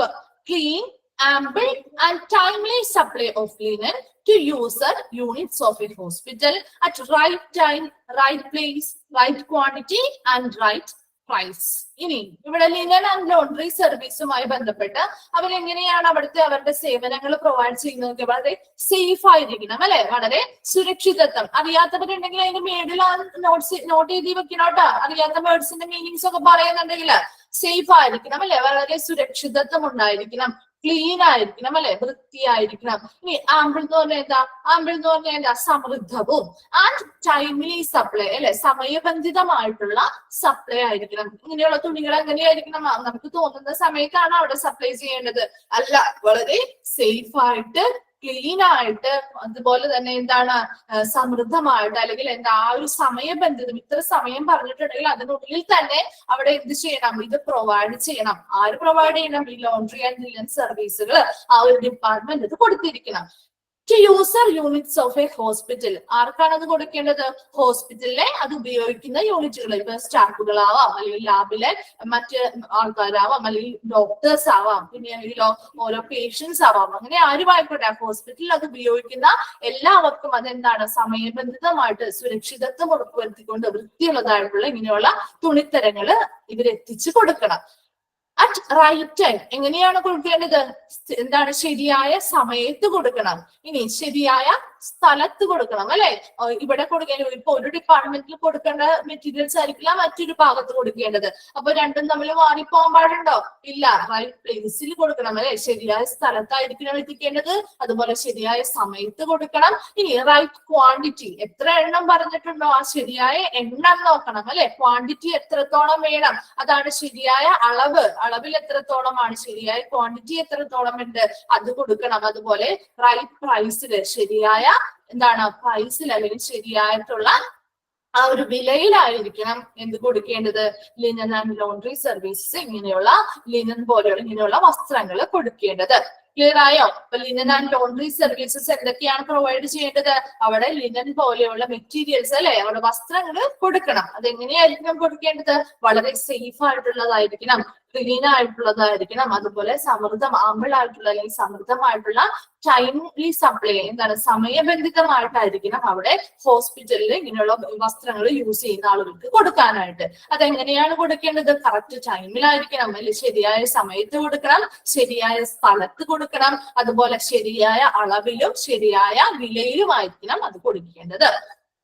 clean, ample and timely supply of linen to user units of a hospital at right time, right place, right quantity and right price. ഇനി ഇവിടെ linen and laundry സർവീസുമായി ബന്ധപ്പെട്ട് അവരെങ്ങനെയാണ് അവരുടെ സേവനങ്ങൾ provide ചെയ്യുന്നത്? വളരെ safe ആയിരിക്കണം അല്ലെ, വളരെ സുരക്ഷിതത്വം. അറിയാത്തവരുണ്ടെങ്കിൽ അതിന്റെ മേഡിൽ നോട്ട് ചെയ്ത് വെക്കണം കേട്ടോ. അറിയാത്ത വേർഡ്സിന്റെ മീനിങ്സ് ഒക്കെ പറയുന്നുണ്ടെങ്കിൽ സേഫ് ആയിരിക്കണം അല്ലെ, വളരെ സുരക്ഷിതത്വം ഉണ്ടായിരിക്കണം, ക്ലീൻ ആയിരിക്കണം അല്ലെ, വൃത്തിയായിരിക്കണം. ഇനി ആമ്പിൾ എന്ന് പറഞ്ഞാൽ എന്താ? ആമ്പിൾ എന്ന് പറഞ്ഞാൽ എന്താ? സമൃദ്ധവും ആൻഡ് ടൈംലി സപ്ലൈ അല്ലെ, സമയബന്ധിതമായിട്ടുള്ള സപ്ലൈ ആയിരിക്കണം. ഇങ്ങനെയുള്ള തുണികൾ എങ്ങനെയായിരിക്കണം? നമുക്ക് തോന്നുന്ന സമയത്താണ് അവിടെ സപ്ലൈ ചെയ്യേണ്ടത്, അല്ല, വളരെ സേഫ് ആയിട്ട് ക്ലീൻ ആയിട്ട് അതുപോലെ തന്നെ എന്താണ് സമൃദ്ധമായിട്ട് അല്ലെങ്കിൽ എന്താ ആ ഒരു സമയബന്ധിതം, ഇത്ര സമയം പറഞ്ഞിട്ടുണ്ടെങ്കിൽ അതിനുള്ളിൽ തന്നെ അവിടെ എന്ത് ചെയ്യണം? ഇത് പ്രൊവൈഡ് ചെയ്യണം. ആര് പ്രൊവൈഡ് ചെയ്യണം? ഈ ലോണ്ടറി ആൻഡ് ലിനൻ സർവീസുകൾ ആ ഒരു ഡിപ്പാർട്ട്മെന്റ് ഇത് കൊടുത്തിരിക്കണം. To user units of a hospital. ആർക്കാണ് അത് കൊടുക്കേണ്ടത്? ഹോസ്പിറ്റലിലെ അത് ഉപയോഗിക്കുന്ന യൂണിറ്റുകൾ. ഇപ്പൊ സ്റ്റാഫുകളാവാം, അല്ലെങ്കിൽ ലാബിലെ മറ്റ് ആൾക്കാരാവാം, അല്ലെങ്കിൽ ഡോക്ടേഴ്സ് ആവാം, പിന്നെ അല്ലെങ്കിൽ ഓരോ പേഷ്യൻസ് ആവാം, അങ്ങനെ ആരും ആയിക്കോട്ടെ ഹോസ്പിറ്റലിൽ അത് ഉപയോഗിക്കുന്ന എല്ലാവർക്കും അതെന്താണ്? സമയബന്ധിതമായിട്ട് സുരക്ഷിതത്വം ഉറപ്പുവരുത്തിക്കൊണ്ട് വൃത്തിയുള്ളതായിട്ടുള്ള ഇങ്ങനെയുള്ള തുണിത്തരങ്ങൾ ഇവരെത്തിച്ചു കൊടുക്കണം. At right time. എങ്ങനെയാണ് കൊടുക്കേണ്ടത്? എന്താണ്? ശരിയായ സമയത്ത് കൊടുക്കണം. ഇനി ശരിയായ സ്ഥലത്ത് കൊടുക്കണം അല്ലെ. ഇവിടെ കൊടുക്കേണ്ടത് ഇപ്പൊ ഒരു ഡിപ്പാർട്ട്മെന്റിൽ കൊടുക്കേണ്ട മെറ്റീരിയൽസ് ആയിരിക്കില്ല മറ്റൊരു ഭാഗത്ത് കൊടുക്കേണ്ടത്. അപ്പൊ രണ്ടും തമ്മിൽ മാറിപ്പോകാൻ പാടുണ്ടോ? ഇല്ല, റൈറ്റ് പ്ലേസിൽ കൊടുക്കണം അല്ലെ, ശരിയായ സ്ഥലത്തായിരിക്കണം എത്തിക്കേണ്ടത്, അതുപോലെ ശരിയായ സമയത്ത് കൊടുക്കണം. ഇനി റൈറ്റ് ക്വാണ്ടിറ്റി, എത്ര എണ്ണം പറഞ്ഞിട്ടുണ്ടോ ആ ശരിയായ എണ്ണം നോക്കണം അല്ലെ. ക്വാണ്ടിറ്റി എത്രത്തോളം വേണം, അതാണ് ശരിയായ അളവ്. അളവിൽ എത്രത്തോളമാണ്, ശരിയായ ക്വാണ്ടിറ്റി എത്രത്തോളം ഉണ്ട് അത് കൊടുക്കണം. അതുപോലെ റൈറ്റ് പ്രൈസില്, ശരിയായ എന്താണ് പ്രൈസിൽ അല്ലെങ്കിൽ ശരിയായിട്ടുള്ള ആ ഒരു വിലയിലായിരിക്കണം എന്ത് കൊടുക്കേണ്ടത്? ലിനൻ ആൻഡ് ലോണ്ടറി സർവീസസ് ഇങ്ങനെയുള്ള ലിനൻ പോലെയുള്ള ഇങ്ങനെയുള്ള വസ്ത്രങ്ങൾ കൊടുക്കേണ്ടത്. ക്ലിയർ ആയോ? അപ്പൊ ലിനൻ ആൻഡ് ലോണ്ടറി സർവീസസ് എന്തൊക്കെയാണ് പ്രൊവൈഡ് ചെയ്യേണ്ടത്? അവിടെ ലിനൻ പോലെയുള്ള മെറ്റീരിയൽസ് അല്ലെ, അവിടെ വസ്ത്രങ്ങൾ കൊടുക്കണം. അതെങ്ങനെയായിരിക്കണം കൊടുക്കേണ്ടത്? വളരെ സേഫ് ആയിട്ടുള്ളതായിരിക്കണം, ക്ലീൻ ആയിട്ടുള്ളതായിരിക്കണം, അതുപോലെ ആമ്പിൾ ആയിട്ടുള്ള അല്ലെങ്കിൽ സമൃദ്ധമായിട്ടുള്ള ടൈംലി സപ്ലൈ, എന്താണ് സമയബന്ധിതമായിട്ടായിരിക്കണം അവിടെ ഹോസ്പിറ്റലിൽ ഇങ്ങനെയുള്ള വസ്ത്രങ്ങൾ യൂസ് ചെയ്യുന്ന ആളുകൾക്ക് കൊടുക്കാനായിട്ട്. അതെങ്ങനെയാണ് കൊടുക്കേണ്ടത്? കറക്റ്റ് ടൈമിലായിരിക്കണം അല്ലെ, ശരിയായ സമയത്ത് കൊടുക്കണം, ശരിയായ സ്ഥലത്ത് കൊടുക്കണം, അതുപോലെ ശരിയായ അളവിലും ശരിയായ വിലയിലുമായിരിക്കണം അത് കൊടുക്കേണ്ടത്.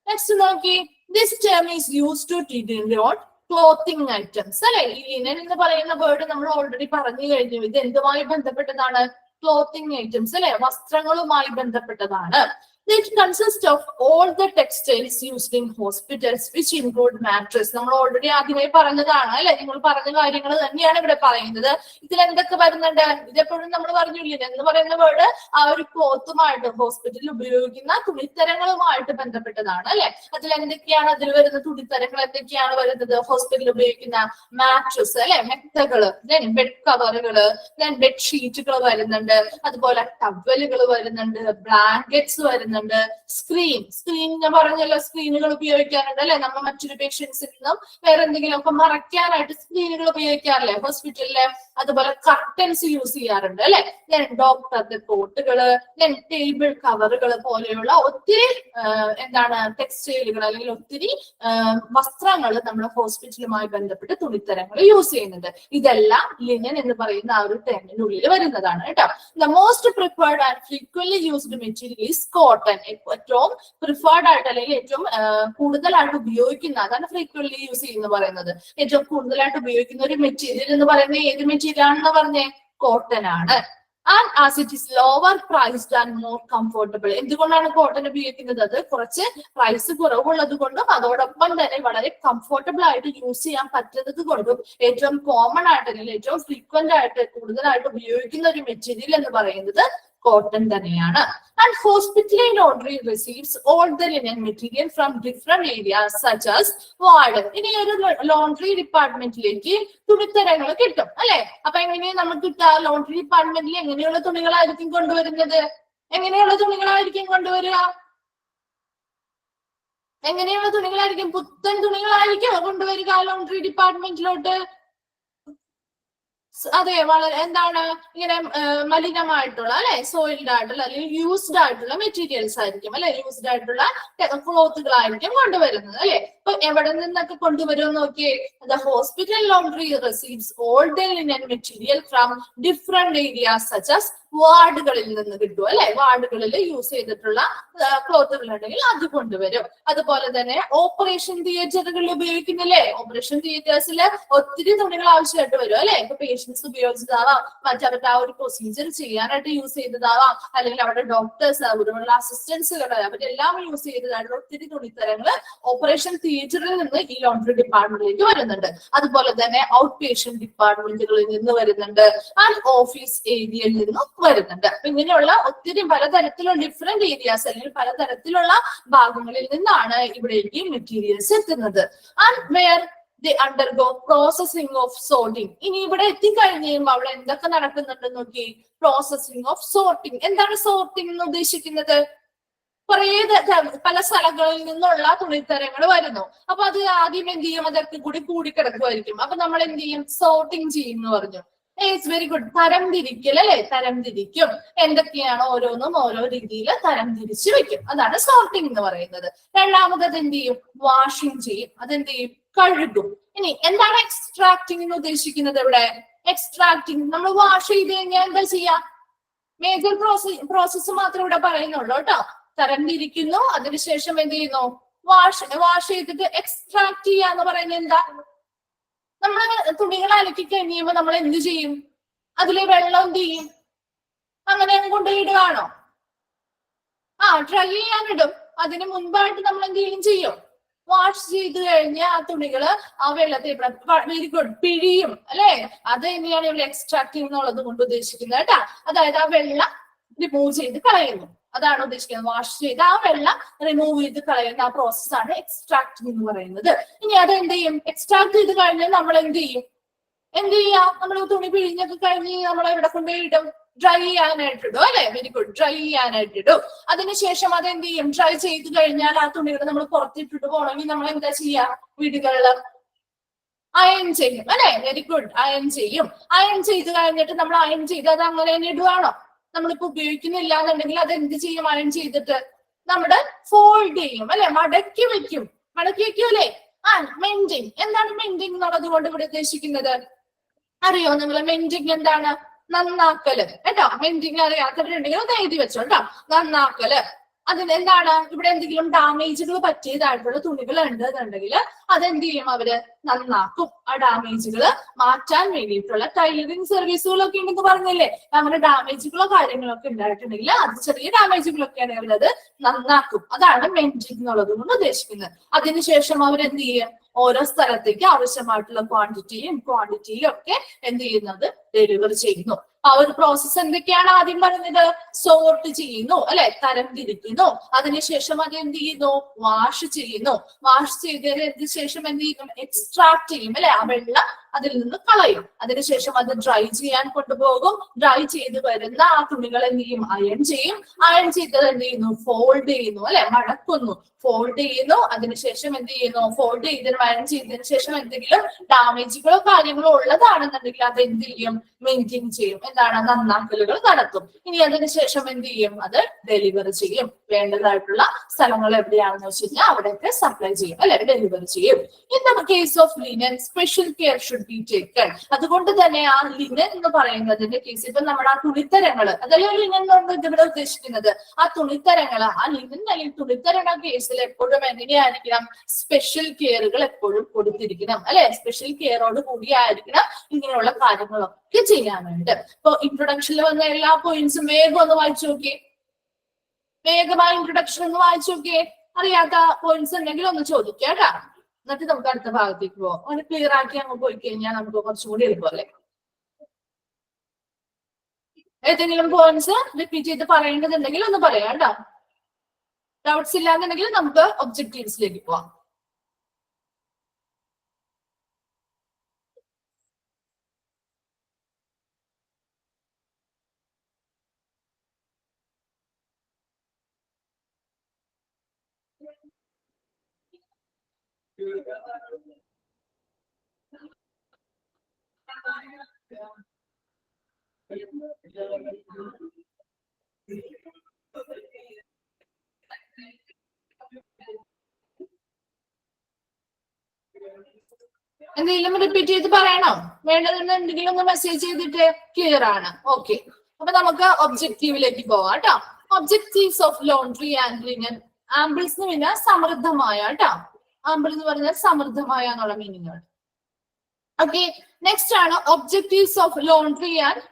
നെക്സ്റ്റ് നോക്കി, this term is used to denote clothing items അല്ലെ. ഈ ലിനൻ എന്ന് പറയുന്ന വേർഡ് നമ്മൾ ഓൾറെഡി പറഞ്ഞു കഴിഞ്ഞു. ഇത് എന്തുമായി ബന്ധപ്പെട്ടതാണ്? ക്ലോത്തിങ് ഐറ്റംസ് അല്ലെ, വസ്ത്രങ്ങളുമായി ബന്ധപ്പെട്ടതാണ്. It consists of all the textiles used in hospitals which include mattress. നമ്മൾ ഓൾറെഡി ആദ്യമേ പറഞ്ഞതാണ് അല്ലെ, നിങ്ങൾ പറഞ്ഞ കാര്യങ്ങൾ തന്നെയാണ് ഇവിടെ പറയുന്നത്. ഇതിൽ എന്തൊക്കെ വരുന്നുണ്ട്? ഇതെപ്പോഴും നമ്മൾ പറഞ്ഞില്ലേ എന്ന് പറയുന്ന വേർഡ് ആ ഒരു ക്ലോത്തുമായിട്ട് ഹോസ്പിറ്റലിൽ ഉപയോഗിക്കുന്ന തുണിത്തരങ്ങളുമായിട്ട് ബന്ധപ്പെട്ടതാണ് അല്ലെ. അതിൽ എന്തൊക്കെയാണ് അതിൽ വരുന്ന തുണിത്തരങ്ങൾ എന്തൊക്കെയാണ് വരുന്നത്? ഹോസ്പിറ്റലിൽ ഉപയോഗിക്കുന്ന മാട്രസ് അല്ലെ, മെത്തകള്, ദെൻ ബെഡ് കവറുകള്, ദെൻ ബെഡ് ഷീറ്റുകൾ വരുന്നുണ്ട്, അതുപോലെ ടവലുകൾ വരുന്നുണ്ട്, ബ്ലാങ്കറ്റ്സ് വരുന്നുണ്ട്, സ്ക്രീൻ ഞാൻ പറഞ്ഞല്ലോ സ്ക്രീനുകൾ ഉപയോഗിക്കാറുണ്ട് അല്ലെ. നമ്മൾ മറ്റൊരു പേഷ്യൻസിൽ നിന്നും വേറെ എന്തെങ്കിലും ഒക്കെ മറയ്ക്കാനായിട്ട് സ്ക്രീനുകൾ ഉപയോഗിക്കാറില്ലേ ഹോസ്പിറ്റലിലെ. അതുപോലെ കർട്ടൻസ് യൂസ് ചെയ്യാറുണ്ട് അല്ലെ. ഡോക്ടറുടെ കോട്ടുകള്, ടേബിൾ കവറുകൾ പോലെയുള്ള ഒത്തിരി എന്താണ് ടെക്സ്റ്റൈലുകൾ അല്ലെങ്കിൽ ഒത്തിരി വസ്ത്രങ്ങൾ നമ്മുടെ ഹോസ്പിറ്റലുമായി ബന്ധപ്പെട്ട് തുണിത്തരങ്ങൾ യൂസ് ചെയ്യുന്നുണ്ട്. ഇതെല്ലാം ലിനൻ എന്ന് പറയുന്ന ആ ഒരു ടേമിനുള്ളിൽ വരുന്നതാണ് കേട്ടോ. The most preferred and frequently used material is cotton. ഏറ്റവും പ്രിഫേർഡ് ആയിട്ട് അല്ലെങ്കിൽ ഏറ്റവും കൂടുതലായിട്ട് ഉപയോഗിക്കുന്ന, അതാണ് ഫ്രീക്വന്റ്ലി യൂസ് ചെയ്യുന്ന പറയുന്നത്. ഏറ്റവും കൂടുതലായിട്ട് ഉപയോഗിക്കുന്ന ഒരു മെറ്റീരിയൽ എന്ന് പറയുന്നത് ഏത് മെറ്റീരിയൽ ആണെന്ന് പറഞ്ഞേ? കോട്ടൺ ആണ്. And as it is lower priced and more comfortable. എന്തുകൊണ്ടാണ് കോട്ടൺ ഉപയോഗിക്കുന്നത്? അത് കുറച്ച് പ്രൈസ് കുറവുള്ളത് കൊണ്ടും അതോടൊപ്പം തന്നെ വളരെ കംഫോർട്ടബിൾ ആയിട്ട് യൂസ് ചെയ്യാൻ പറ്റുന്നത് കൊണ്ടും ഏറ്റവും കോമൺ ആയിട്ട് അല്ലെങ്കിൽ ഏറ്റവും ഫ്രീക്വന്റ് ആയിട്ട് കൂടുതലായിട്ട് ഉപയോഗിക്കുന്ന ഒരു മെറ്റീരിയൽ എന്ന് പറയുന്നത് കോട്ടൺ തന്നെയാണ്. And hospital laundry receives all the linen material from different areas such as ward. ഇനി ഒരു ലോണ്ടറി ഡിപ്പാർട്ട്മെന്റിലേക്ക് തുണിത്തരങ്ങൾ കിട്ടും അല്ലെ. അപ്പൊ എങ്ങനെയാണ് നമുക്ക് കിട്ടുക? ലോണ്ടറി ഡിപ്പാർട്ട്മെന്റിൽ എങ്ങനെയുള്ള തുണികളായിരിക്കും കൊണ്ടുവരുന്നത്? എങ്ങനെയുള്ള തുണികളായിരിക്കും കൊണ്ടുവരിക? എങ്ങനെയുള്ള തുണികളായിരിക്കും? പുത്തൻ തുണികളായിരിക്കും കൊണ്ടുവരിക ലോണ്ടറി ഡിപ്പാർട്ട്മെന്റിലോട്ട്. അതെ, വളരെ എന്താണ് ഇങ്ങനെ മലിനമായിട്ടുള്ള അല്ലെ, സോയിൽഡ് ആയിട്ടുള്ള അല്ലെങ്കിൽ യൂസ്ഡ് ആയിട്ടുള്ള മെറ്റീരിയൽസ് ആയിരിക്കും അല്ലെ, യൂസ്ഡ് ആയിട്ടുള്ള ക്ലോത്തുകളായിരിക്കും കൊണ്ടുവരുന്നത് അല്ലെ. അപ്പൊ എവിടെ നിന്നൊക്കെ കൊണ്ടുവരും നോക്കിയേ? The hospital laundry receives all the linen material from different areas such as വാർഡുകളിൽ നിന്ന് കിട്ടും അല്ലെ. വാർഡുകളിൽ യൂസ് ചെയ്തിട്ടുള്ള ക്ലോത്തുകൾ ഉണ്ടെങ്കിൽ അത് കൊണ്ടുവരും. അതുപോലെ തന്നെ ഓപ്പറേഷൻ തിയേറ്ററുകളിൽ ഉപയോഗിക്കുന്നില്ലേ? ഓപ്പറേഷൻ തിയേറ്റേഴ്സിൽ ഒത്തിരി തുണികൾ ആവശ്യമായിട്ട് വരും അല്ലെ. ഇപ്പൊ പേഷ്യൻസ് ഉപയോഗിച്ചതാവാം, മറ്റവരുടെ ആ ഒരു പ്രൊസീജിയർ ചെയ്യാനായിട്ട് യൂസ് ചെയ്തതാവാം, അല്ലെങ്കിൽ അവിടെ ഡോക്ടേഴ്സ് അവരുടെ അസിസ്റ്റൻസുകൾ അവരെല്ലാം യൂസ് ചെയ്തതായിട്ടുള്ള ഒത്തിരി തുണിത്തരങ്ങൾ ഓപ്പറേഷൻ തിയേറ്ററിൽ നിന്ന് ഈ ലോണ്ടറി ഡിപ്പാർട്ട്മെന്റിലേക്ക് വരുന്നുണ്ട്. അതുപോലെ തന്നെ ഔട്ട് പേഷ്യന്റ് ഡിപ്പാർട്ട്മെന്റുകളിൽ നിന്ന് വരുന്നുണ്ട്, ആൻഡ് ഓഫീസ് ഏരിയയിൽ നിന്നും വരുന്നുണ്ട്. അപ്പൊ ഇങ്ങനെയുള്ള ഒത്തിരി പലതരത്തിലുള്ള ഡിഫറെന്റ് ഏരിയാസ് അല്ലെങ്കിൽ പലതരത്തിലുള്ള ഭാഗങ്ങളിൽ നിന്നാണ് ഇവിടേക്ക് മെറ്റീരിയൽസ് എത്തുന്നത്. And where the undergo processing of sorting. ഇനി ഇവിടെ എത്തിക്കഴിഞ്ഞ് കഴിയുമ്പോൾ അവിടെ എന്തൊക്കെ നടക്കുന്നുണ്ടെന്ന് നോക്കി. Processing of sorting. എന്താണ് സോർട്ടിംഗ് എന്ന് ഉദ്ദേശിക്കുന്നത്? കുറേ പല സ്ഥലങ്ങളിൽ നിന്നുള്ള തുണിത്തരങ്ങൾ വരുന്നു. അപ്പൊ അത് ആദ്യം എന്ത് ചെയ്യും? അതൊക്കെ കൂടി കൂടിക്കിടക്കുമായിരിക്കും. അപ്പൊ നമ്മൾ എന്ത് ചെയ്യും? സോർട്ടിങ് ചെയ്യും എന്ന് പറഞ്ഞു. It's very good. തരം തിരിക്കൽ അല്ലെ, തരം തിരിക്കും. എന്തൊക്കെയാണോ ഓരോന്നും ഓരോ രീതിയിൽ തരം തിരിച്ചു വെക്കും. അതാണ് സോർട്ടിംഗ് എന്ന് പറയുന്നത്. രണ്ടാമത് അത് എന്ത് ചെയ്യും? വാഷിംഗ് ചെയ്യും. അതെന്ത് ചെയ്യും? കഴുകും. ഇനി എന്താണ് എക്സ്ട്രാക്ടിങ് എന്ന് ഉദ്ദേശിക്കുന്നത്? ഇവിടെ എക്സ്ട്രാക്ടിങ് നമ്മൾ വാഷ് ചെയ്ത് കഴിഞ്ഞാൽ എന്താ ചെയ്യാ? മേജർ പ്രോസസ്സ് മാത്രം ഇവിടെ പറയുന്നുള്ളൂ കേട്ടോ. തരം തിരിക്കുന്നു, അതിനുശേഷം എന്ത് ചെയ്യുന്നു? വാഷ് ചെയ്തിട്ട് എക്സ്ട്രാക്ട് ചെയ്യാന്ന് പറയുന്നത് എന്താ? നമ്മൾ തുണികൾ അലക്കി കഴിയുമ്പോ നമ്മൾ എന്ത് ചെയ്യും? അതിലെ വെള്ളം എന്ത് ചെയ്യും? അങ്ങനെ കൊണ്ടുപോയിടുകയാണോ? ഡ്രൈ ചെയ്യാനിടും. അതിന് മുൻപായിട്ട് നമ്മൾ എന്തെങ്കിലും ചെയ്യും? വാഷ് ചെയ്ത് കഴിഞ്ഞ ആ തുണികള് ആ വെള്ളത്തിൽ വെരി ഗുഡ് പിഴിയും അല്ലെ. അത് തന്നെയാണ് ഇവിടെ എക്സ്ട്രാക്ടിങ് എന്നുള്ളത് കൊണ്ട് ഉദ്ദേശിക്കുന്നത് കേട്ടാ. അതായത് ആ വെള്ളം റിമൂവ് ചെയ്ത് കളയുന്നു, അതാണ് ഉദ്ദേശിക്കുന്നത്. വാഷ് ചെയ്ത് ആ വെള്ളം റിമൂവ് ചെയ്ത് കളയുന്ന ആ പ്രോസസ്സാണ് എക്സ്ട്രാക്ടിങ് എന്ന് പറയുന്നത്. ഇനി അത് എന്ത് ചെയ്യും? എക്സ്ട്രാക്ട് ചെയ്ത് കഴിഞ്ഞാൽ നമ്മൾ എന്ത് ചെയ്യും? നമ്മൾ തുണി പിഴിഞ്ഞൊക്കെ കഴിഞ്ഞ് നമ്മൾ എവിടെ കൊണ്ടുപോയി ഇടും? ഡ്രൈ ചെയ്യാനായിട്ടിടും അല്ലെ. വെരി ഗുഡ്, ഡ്രൈ ചെയ്യാനായിട്ടിടും. അതിനുശേഷം അത് എന്ത് ചെയ്യും? ഡ്രൈ ചെയ്ത് കഴിഞ്ഞാൽ ആ തുണികൾ നമ്മൾ പുറത്തിട്ടിട്ട് പോകണമെങ്കിൽ നമ്മൾ എന്താ ചെയ്യാ? വീടുകളിൽ അയൺ ചെയ്യും അല്ലെ. വെരി ഗുഡ്, അയൺ ചെയ്യും. അയൺ ചെയ്ത് കഴിഞ്ഞിട്ട് നമ്മൾ അയൺ ചെയ്ത് അത് അങ്ങനെ തന്നെ ഇടുവാണോ? നമ്മളിപ്പോ ഉപയോഗിക്കുന്നില്ല എന്നുണ്ടെങ്കിൽ അത് എന്ത് ചെയ്യും? അയൺ ചെയ്തിട്ട് നമ്മുടെ ഫോൾഡ് ചെയ്യും അല്ലെ, മടക്കി വെക്കും. മടക്കി വെക്കും അല്ലെ. മെൻഡിങ്. എന്താണ് മെൻഡിങ് എന്നുള്ളത് കൊണ്ട് ഇവിടെ ഉദ്ദേശിക്കുന്നത്? അറിയോ നിങ്ങൾ? മെൻഡിങ് എന്താണ്? നന്നാക്കല് കേട്ടോ. മെൻഡിങ് അറിയാത്തവരുണ്ടെങ്കിൽ ഒന്ന് എഴുതി വെച്ചോ കേട്ടോ. നന്നാക്കല്. അതിന് എന്താണ്? ഇവിടെ എന്തെങ്കിലും ഡാമേജുകൾ പറ്റിയതായിട്ടുള്ള തുണികൾ ഉണ്ടെന്നുണ്ടെങ്കിൽ അതെന്ത് ചെയ്യും? അവര് നന്നാക്കും. ആ ഡാമേജുകൾ മാറ്റാൻ വേണ്ടിയിട്ടുള്ള ടൈലറിങ് സർവീസുകളൊക്കെ ഉണ്ടെന്ന് പറഞ്ഞില്ലേ. അങ്ങനെ ഡാമേജുകളോ കാര്യങ്ങളൊക്കെ ഉണ്ടായിട്ടുണ്ടെങ്കിൽ അത് ചെറിയ ഡാമേജുകളൊക്കെ ആണെങ്കിൽ അത് നന്നാക്കും. അതാണ് മെൻഡിങ് എന്നുള്ളത് കൊണ്ട് ഉദ്ദേശിക്കുന്നത്. അതിനുശേഷം അവരെന്ത് ചെയ്യും? ഓരോ സ്ഥലത്തേക്ക് ആവശ്യമായിട്ടുള്ള ക്വാണ്ടിറ്റിയും ഒക്കെ എന്ത് ചെയ്യുന്നത്? ഡെലിവർ ചെയ്യുന്നു. ആ ഒരു പ്രോസസ്സ് എന്തൊക്കെയാണ് ആദ്യം പറഞ്ഞത്? സോർട്ട് ചെയ്യുന്നു അല്ലെ, തരം തിരിക്കുന്നു. അതിനുശേഷം അത് എന്ത് ചെയ്യുന്നു? വാഷ് ചെയ്യുന്നു. വാഷ് ചെയ്തതിന് ശേഷം എന്ത് ചെയ്യും? എക്സ്ട്രാക്ട് ചെയ്യും അല്ലെ. ആ വെള്ളം അതിൽ നിന്ന് കളയും. അതിനുശേഷം അത് ഡ്രൈ ചെയ്യാൻ കൊണ്ടുപോകും. ഡ്രൈ ചെയ്ത് വരുന്ന ആ തുണികൾ എന്ത് ചെയ്യും? അയൺ ചെയ്യും. അയൺ ചെയ്തത് എന്ത് ചെയ്യുന്നു? ഫോൾഡ് ചെയ്യുന്നു അല്ലെ, മടക്കുന്നു. ഫോൾഡ് ചെയ്യുന്നു. അതിനുശേഷം എന്ത് ചെയ്യുന്നു? ഫോൾഡ് ചെയ്തതിന് അയൺ ചെയ്തതിനു ശേഷം എന്തെങ്കിലും ഡാമേജുകളോ കാര്യങ്ങളോ ഉള്ളതാണെന്നുണ്ടെങ്കിൽ അത് എന്ത് ചെയ്യും? മെയിൻറ്റെയിൻ ചെയ്യും. എന്താണ്? നന്നാക്കലുകൾ നടത്തും. ഇനി അതിനുശേഷം എന്ത് ചെയ്യും? അത് ഡെലിവർ ചെയ്യും. വേണ്ടതായിട്ടുള്ള സ്ഥലങ്ങൾ എവിടെയാണെന്ന് വെച്ച് കഴിഞ്ഞാൽ അവിടെയൊക്കെ സപ്ലൈ ചെയ്യും അല്ലെ, ഡെലിവർ ചെയ്യും. In the case of linen special care should be taken. അതുകൊണ്ട് തന്നെ ആ ലിനൻ എന്ന് പറയുന്നതിന്റെ കേസ് ഇപ്പൊ നമ്മുടെ ആ തുണിത്തരങ്ങള്, അതല്ലേ ലിനൻ എന്നുള്ളത് ഇവിടെ ഉദ്ദേശിക്കുന്നത്. ആ തുണിത്തരങ്ങള്, ആ ലിനൻ അല്ലെങ്കിൽ തുണിത്തരണ കേസിൽ എപ്പോഴും എങ്ങനെയായിരിക്കണം? സ്പെഷ്യൽ കെയറുകൾ എപ്പോഴും കൊടുത്തിരിക്കണം അല്ലെ. സ്പെഷ്യൽ കെയറോട് കൂടി ആയിരിക്കണം ഇങ്ങനെയുള്ള കാര്യങ്ങളൊക്കെ ചെയ്യാനായിട്ട്. ഇപ്പൊ ഇൻട്രൊഡക്ഷനിൽ വന്ന എല്ലാ പോയിന്റ്സും വേഗം ഒന്ന് വായിച്ചു നോക്കിയേ. വേഗമായി ഇൻട്രൊഡക്ഷൻ ഒന്ന് വായിച്ചു നോക്കിയേ. അറിയാത്ത പോയിന്റ്സ് ഉണ്ടെങ്കിൽ ഒന്ന് ചോദിക്കുക കേട്ടോ. എന്നിട്ട് നമുക്ക് അടുത്ത ഭാഗത്തേക്ക് പോവാം. ഒന്ന് ക്ലിയർ ആക്കി അങ്ങ് പോയി കഴിഞ്ഞാൽ നമുക്ക് കുറച്ചും കൂടി എളുപ്പമല്ലേ. ഏതെങ്കിലും പോയിന്റ്സ് റിപ്പീറ്റ് ചെയ്ത് പറയേണ്ടതുണ്ടെങ്കിൽ ഒന്ന് പറയാം കേട്ടോ. ഡൗട്ട്സ് ഇല്ലാന്നുണ്ടെങ്കിൽ നമുക്ക് ഒബ്ജക്റ്റീവ്സിലേക്ക് പോവാം. എന്തെങ്കിലും റിപ്പീറ്റ് ചെയ്ത് പറയണോ? വേണ്ടതെന്നുണ്ടെങ്കിൽ ഒന്ന് മെസ്സേജ് ചെയ്തിട്ട് ക്ലിയർ ആണ്. ഓക്കെ, അപ്പൊ നമുക്ക് ഒബ്ജക്റ്റീവിലേക്ക് പോവാം കേട്ടോ. Objectives of laundry and linen. Ample എന്ന് പറഞ്ഞാൽ സമൃദ്ധമായ കേട്ടോ. ആംബിൾ എന്ന് പറഞ്ഞാൽ സമൃദ്ധമായ എന്നുള്ള മീനിങ് ആണ്. ഓക്കെ, നെക്സ്റ്റ് ആണ് objectives of laundry and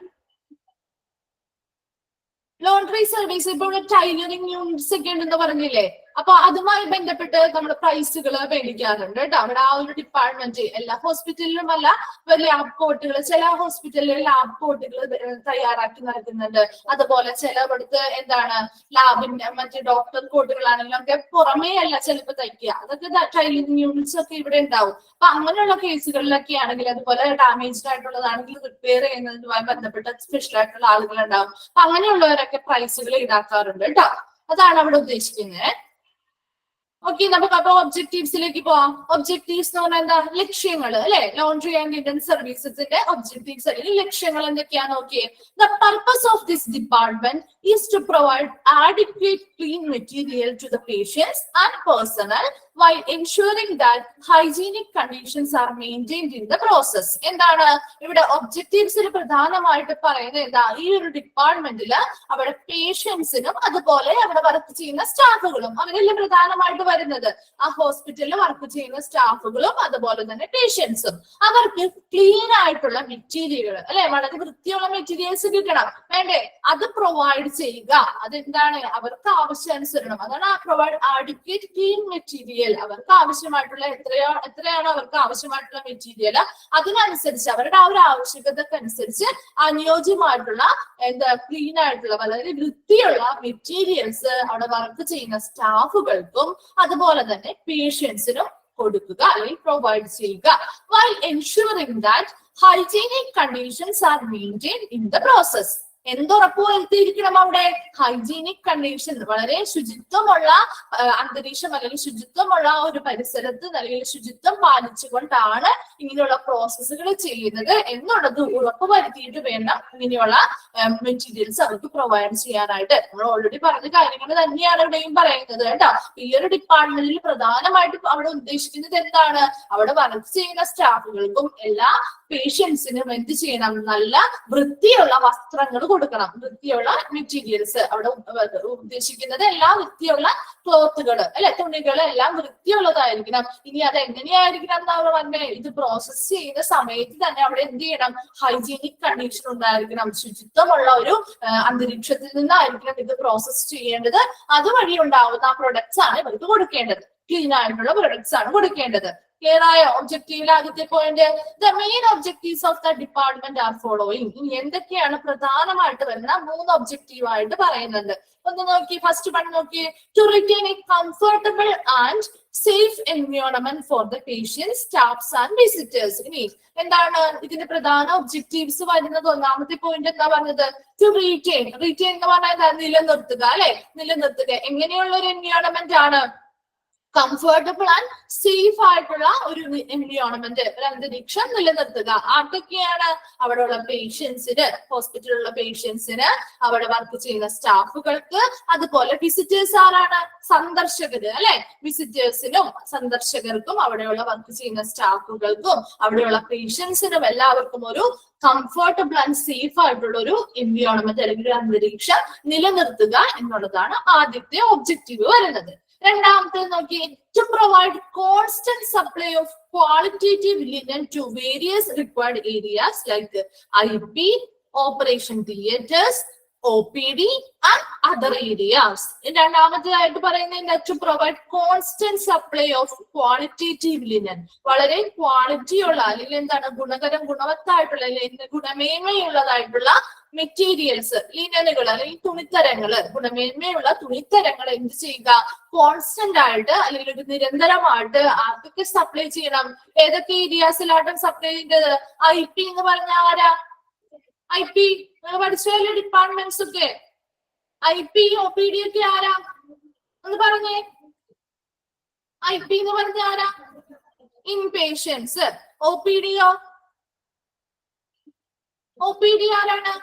laundry service. ഇപ്പോൾ ടൈലറിംഗ് യൂണിറ്റ്സ് ഒക്കെ ഉണ്ടെന്ന് പറഞ്ഞില്ലേ? അപ്പൊ അതുമായി ബന്ധപ്പെട്ട് നമ്മുടെ പ്രൈസുകൾ മേടിക്കാറുണ്ട് കേട്ടോ. അവിടെ ആ ഒരു ഡിപ്പാർട്ട്മെന്റ് എല്ലാ ഹോസ്പിറ്റലിലും അല്ല, ലാബ് കോട്ടുകൾ, ചില ഹോസ്പിറ്റലിൽ ലാബ് കോട്ടുകൾ തയ്യാറാക്കി നൽകുന്നുണ്ട്. അതുപോലെ ചിലവിടത്ത് എന്താണ് ലാബിന്റെ മറ്റേ ഡോക്ടർ കോട്ടുകളാണെങ്കിലും ഒക്കെ പുറമേ അല്ല ചിലപ്പോൾ തയ്ക്കുക. അതൊക്കെ ടൈലറിംഗ് യൂണിറ്റ്സ് ഒക്കെ ഇവിടെ ഉണ്ടാവും. അപ്പൊ അങ്ങനെയുള്ള കേസുകളിലൊക്കെ ആണെങ്കിൽ, അതുപോലെ ഡാമേജ്ഡ് ആയിട്ടുള്ളതാണെങ്കിൽ റിപ്പയർ ചെയ്യുന്നതുമായി ബന്ധപ്പെട്ട സ്പെഷ്യൽ ആയിട്ടുള്ള ആളുകൾ ഉണ്ടാവും. അപ്പൊ അങ്ങനെയുള്ളവരൊക്കെ പ്രൈസുകൾ ഈടാക്കാറുണ്ട് കേട്ടോ. അതാണ് അവിടെ ഉദ്ദേശിക്കുന്നത്. ഓക്കെ, നമുക്ക് അപ്പൊ ഒബ്ജക്റ്റീവ്സിലേക്ക് പോവാം. ഒബ്ജക്റ്റീവ്സ് എന്ന് പറഞ്ഞാൽ എന്താ? ലക്ഷ്യങ്ങൾ അല്ലെ? ലോണ്ട്രി ആൻഡ് ലിനൻ സർവീസസിന്റെ ഒബ്ജക്റ്റീവ്സ് അല്ലെങ്കിൽ ലക്ഷ്യങ്ങൾ എന്തൊക്കെയാണ്? നോക്കിയേ. The purpose of this department is to provide adequate clean material to the patients and personnel while ensuring that hygienic conditions are maintained in the process. എന്താണ് ഇവിടെ ഒബ്ജക്റ്റീവ്സിൽ പ്രധാനമായിട്ട് പറയുന്നത്? എന്താ? ഈ ഒരു ഡിപ്പാർട്ട്മെന്റില് അവിടെ പേഷ്യൻസിനും അതുപോലെ അവിടെ വർക്ക് ചെയ്യുന്ന സ്റ്റാഫുകളും അവരെല്ലാം പ്രധാനമായിട്ട് വരുന്നത്. ആ ഹോസ്പിറ്റലിൽ വർക്ക് ചെയ്യുന്ന സ്റ്റാഫുകളും അതുപോലെ തന്നെ പേഷ്യൻസും അവർക്ക് ക്ലീൻ ആയിട്ടുള്ള മെറ്റീരിയലുകൾ അല്ലെ, വളരെ വൃത്തിയുള്ള മെറ്റീരിയൽസ് കിട്ടണം വേണ്ടേ? അത് പ്രൊവൈഡ് ചെയ്യുക. അതെന്താണ്? അവർക്ക് ആവശ്യാനുസരണം. അതാണ് ആ പ്രൊവൈഡ് ആഡിക്വേറ്റ് ക്ലീൻ മെറ്റീരിയൽ. അവർക്ക് ആവശ്യമായിട്ടുള്ള എത്രയാണ് അവർക്ക് ആവശ്യമായിട്ടുള്ള മെറ്റീരിയൽ, അതിനനുസരിച്ച് അവരുടെ ആ ഒരു ആവശ്യകതക്കനുസരിച്ച് അനുയോജ്യമായിട്ടുള്ള എന്താ ക്ലീൻ ആയിട്ടുള്ള വളരെ വൃത്തിയുള്ള മെറ്റീരിയൽസ് അവിടെ വർക്ക് ചെയ്യുന്ന സ്റ്റാഫുകൾക്കും അതുപോലെ തന്നെ പേഷ്യൻസിനും കൊടുക്കുക അല്ലെങ്കിൽ പ്രൊവൈഡ് ചെയ്യുക. while ensuring that hygienic conditions are maintained in the process. എന്തുറപ്പ് വരുത്തിയിരിക്കണം അവിടെ? ഹൈജീനിക് കണ്ടീഷൻ, വളരെ ശുചിത്വമുള്ള അന്തരീക്ഷം അല്ലെങ്കിൽ ശുചിത്വമുള്ള ഒരു പരിസരത്ത് അല്ലെങ്കിൽ ശുചിത്വം പാലിച്ചുകൊണ്ടാണ് ഇങ്ങനെയുള്ള പ്രോസസ്സുകൾ ചെയ്യുന്നത് എന്നുള്ളത് ഉറപ്പ് വരുത്തിയിട്ട് വേണം ഇങ്ങനെയുള്ള മെറ്റീരിയൽസ് അവർക്ക് പ്രൊവൈഡ് ചെയ്യാനായിട്ട്. നമ്മൾ ഓൾറെഡി പറഞ്ഞ കാര്യങ്ങൾ തന്നെയാണ് ഇവിടെയും പറയുന്നത് കേട്ടോ. ഈ ഒരു ഡിപ്പാർട്ട്മെന്റിൽ പ്രധാനമായിട്ടും അവിടെ ഉദ്ദേശിക്കുന്നത് എന്താണ്? അവിടെ വർക്ക് ചെയ്യുന്ന സ്റ്റാഫുകൾക്കും എല്ലാ പേഷ്യൻസിനും എന്ത് ചെയ്യണം? നല്ല വൃത്തിയുള്ള വസ്ത്രങ്ങൾ കൊടുക്കണം, വൃത്തിയുള്ള മെറ്റീരിയൽസ്. അവിടെ ഉദ്ദേശിക്കുന്നത് എല്ലാ വൃത്തിയുള്ള ക്ലോത്തുകൾ അല്ലെ, തുണികൾ എല്ലാം വൃത്തിയുള്ളതായിരിക്കണം. ഇനി അത് എങ്ങനെയായിരിക്കണം എന്നാണ് പറഞ്ഞത്? ഇത് പ്രോസസ് ചെയ്യുന്ന സമയത്ത് തന്നെ അവിടെ എന്ത് ചെയ്യണം? ഹൈജീനിക് കണ്ടീഷൻ ഉണ്ടായിരിക്കണം. ശുചിത്വമുള്ള ഒരു അന്തരീക്ഷത്തിൽ നിന്നായിരിക്കണം ഇത് പ്രോസസ് ചെയ്യേണ്ടത്. അതുവഴി ഉണ്ടാവുന്ന ആ പ്രൊഡക്ട്സ് ആണ് ഇവർക്ക് കൊടുക്കേണ്ടത്. ക്ലീൻ ആയിട്ടുള്ള പ്രൊഡക്ട്സ് ആണ് കൊടുക്കേണ്ടത്. ക്ലിയർ ആയോ? ഒബ്ജക്റ്റീവിൽ ആദ്യത്തെ point. The main objectives of the department are following. ഇനി എന്തൊക്കെയാണ് പ്രധാനമായിട്ട് വരുന്ന 3 ഒബ്ജക്റ്റീവ് ആയിട്ട് പറയുന്നുണ്ട്? ഒന്ന് നോക്കി, ഫസ്റ്റ് വൺ നോക്കി. To retain a comfortable and safe environment for the patients, staffs and visitors. ഇനി എന്താണ് ഇതിന്റെ പ്രധാന ഒബ്ജക്റ്റീവ്സ് വരുന്നത്? ഒന്നാമത്തെ പോയിന്റ് എന്താ പറഞ്ഞത്? To retain. റീറ്റെയിൻ എന്ന് പറഞ്ഞാൽ നിലനിർത്തുക അല്ലെ, നിലനിർത്തുക. എങ്ങനെയുള്ള ഒരു എൻവയോൺമെന്റ് ആണ്? കംഫർട്ടബിൾ ആൻഡ് സേഫ് ആയിട്ടുള്ള ഒരു എൻവയോൺമെന്റ്, ഒരു അന്തരീക്ഷം നിലനിർത്തുക. ആർക്കൊക്കെയാണ്? അവിടെയുള്ള പേഷ്യൻസിന്, ഹോസ്പിറ്റലിലുള്ള പേഷ്യൻസിന്, അവിടെ വർക്ക് ചെയ്യുന്ന സ്റ്റാഫുകൾക്ക്, അതുപോലെ വിസിറ്റേഴ്സ് ആരാണ്? സന്ദർശകര് അല്ലെ. വിസിറ്റേഴ്സിനും സന്ദർശകർക്കും അവിടെയുള്ള വർക്ക് ചെയ്യുന്ന സ്റ്റാഫുകൾക്കും അവിടെയുള്ള പേഷ്യൻസിനും എല്ലാവർക്കും ഒരു കംഫർട്ടബിൾ ആൻഡ് സേഫ് ആയിട്ടുള്ള ഒരു എൻവയോൺമെന്റ് അല്ലെങ്കിൽ ഒരു അന്തരീക്ഷം നിലനിർത്തുക എന്നുള്ളതാണ് ആദ്യത്തെ ഒബ്ജക്റ്റീവ് വരുന്നത്. രണ്ടാമത്തെ നോക്കി. To provide constant supply of qualitative linen to various required areas like IP, operation theatres, OPD and other areas. രണ്ടാമത്തേതായിട്ട് പറയുന്നത് to provide constant supply of qualitative linen. വളരെ ക്വാളിറ്റി ഉള്ള അല്ലെങ്കിൽ എന്താണ് ഗുണവത്തായിട്ടുള്ള അല്ലെങ്കിൽ ഗുണമേന്മയുള്ളതായിട്ടുള്ള മെറ്റീരിയൽസ്, ലിനനുകൾ അല്ലെങ്കിൽ തുണിത്തരങ്ങള്, ഗുണമേന്മയുള്ള തുണിത്തരങ്ങൾ എന്ത് ചെയ്യുക, കോൺസ്റ്റന്റ് ആയിട്ട് അല്ലെങ്കിൽ ഒരു നിരന്തരമായിട്ട് ആർക്കൊക്കെ സപ്ലൈ ചെയ്യണം, ഏതൊക്കെ ഏരിയാസിലായിട്ടും സപ്ലൈ ചെയ്യേണ്ടത്. IP എന്ന് പറഞ്ഞ ആരാ? IP പഠിച്ചല്ലേ ഡിപ്പാർട്ട്മെന്റ്സ് ഒക്കെ. IP OPD ഒക്കെ ആരാ ഒന്ന് പറഞ്ഞേ. IP എന്ന് പറഞ്ഞ ആരാ? ഇൻപേഷ്യൻസ്. OPDയോ? OPD ആരാണ്?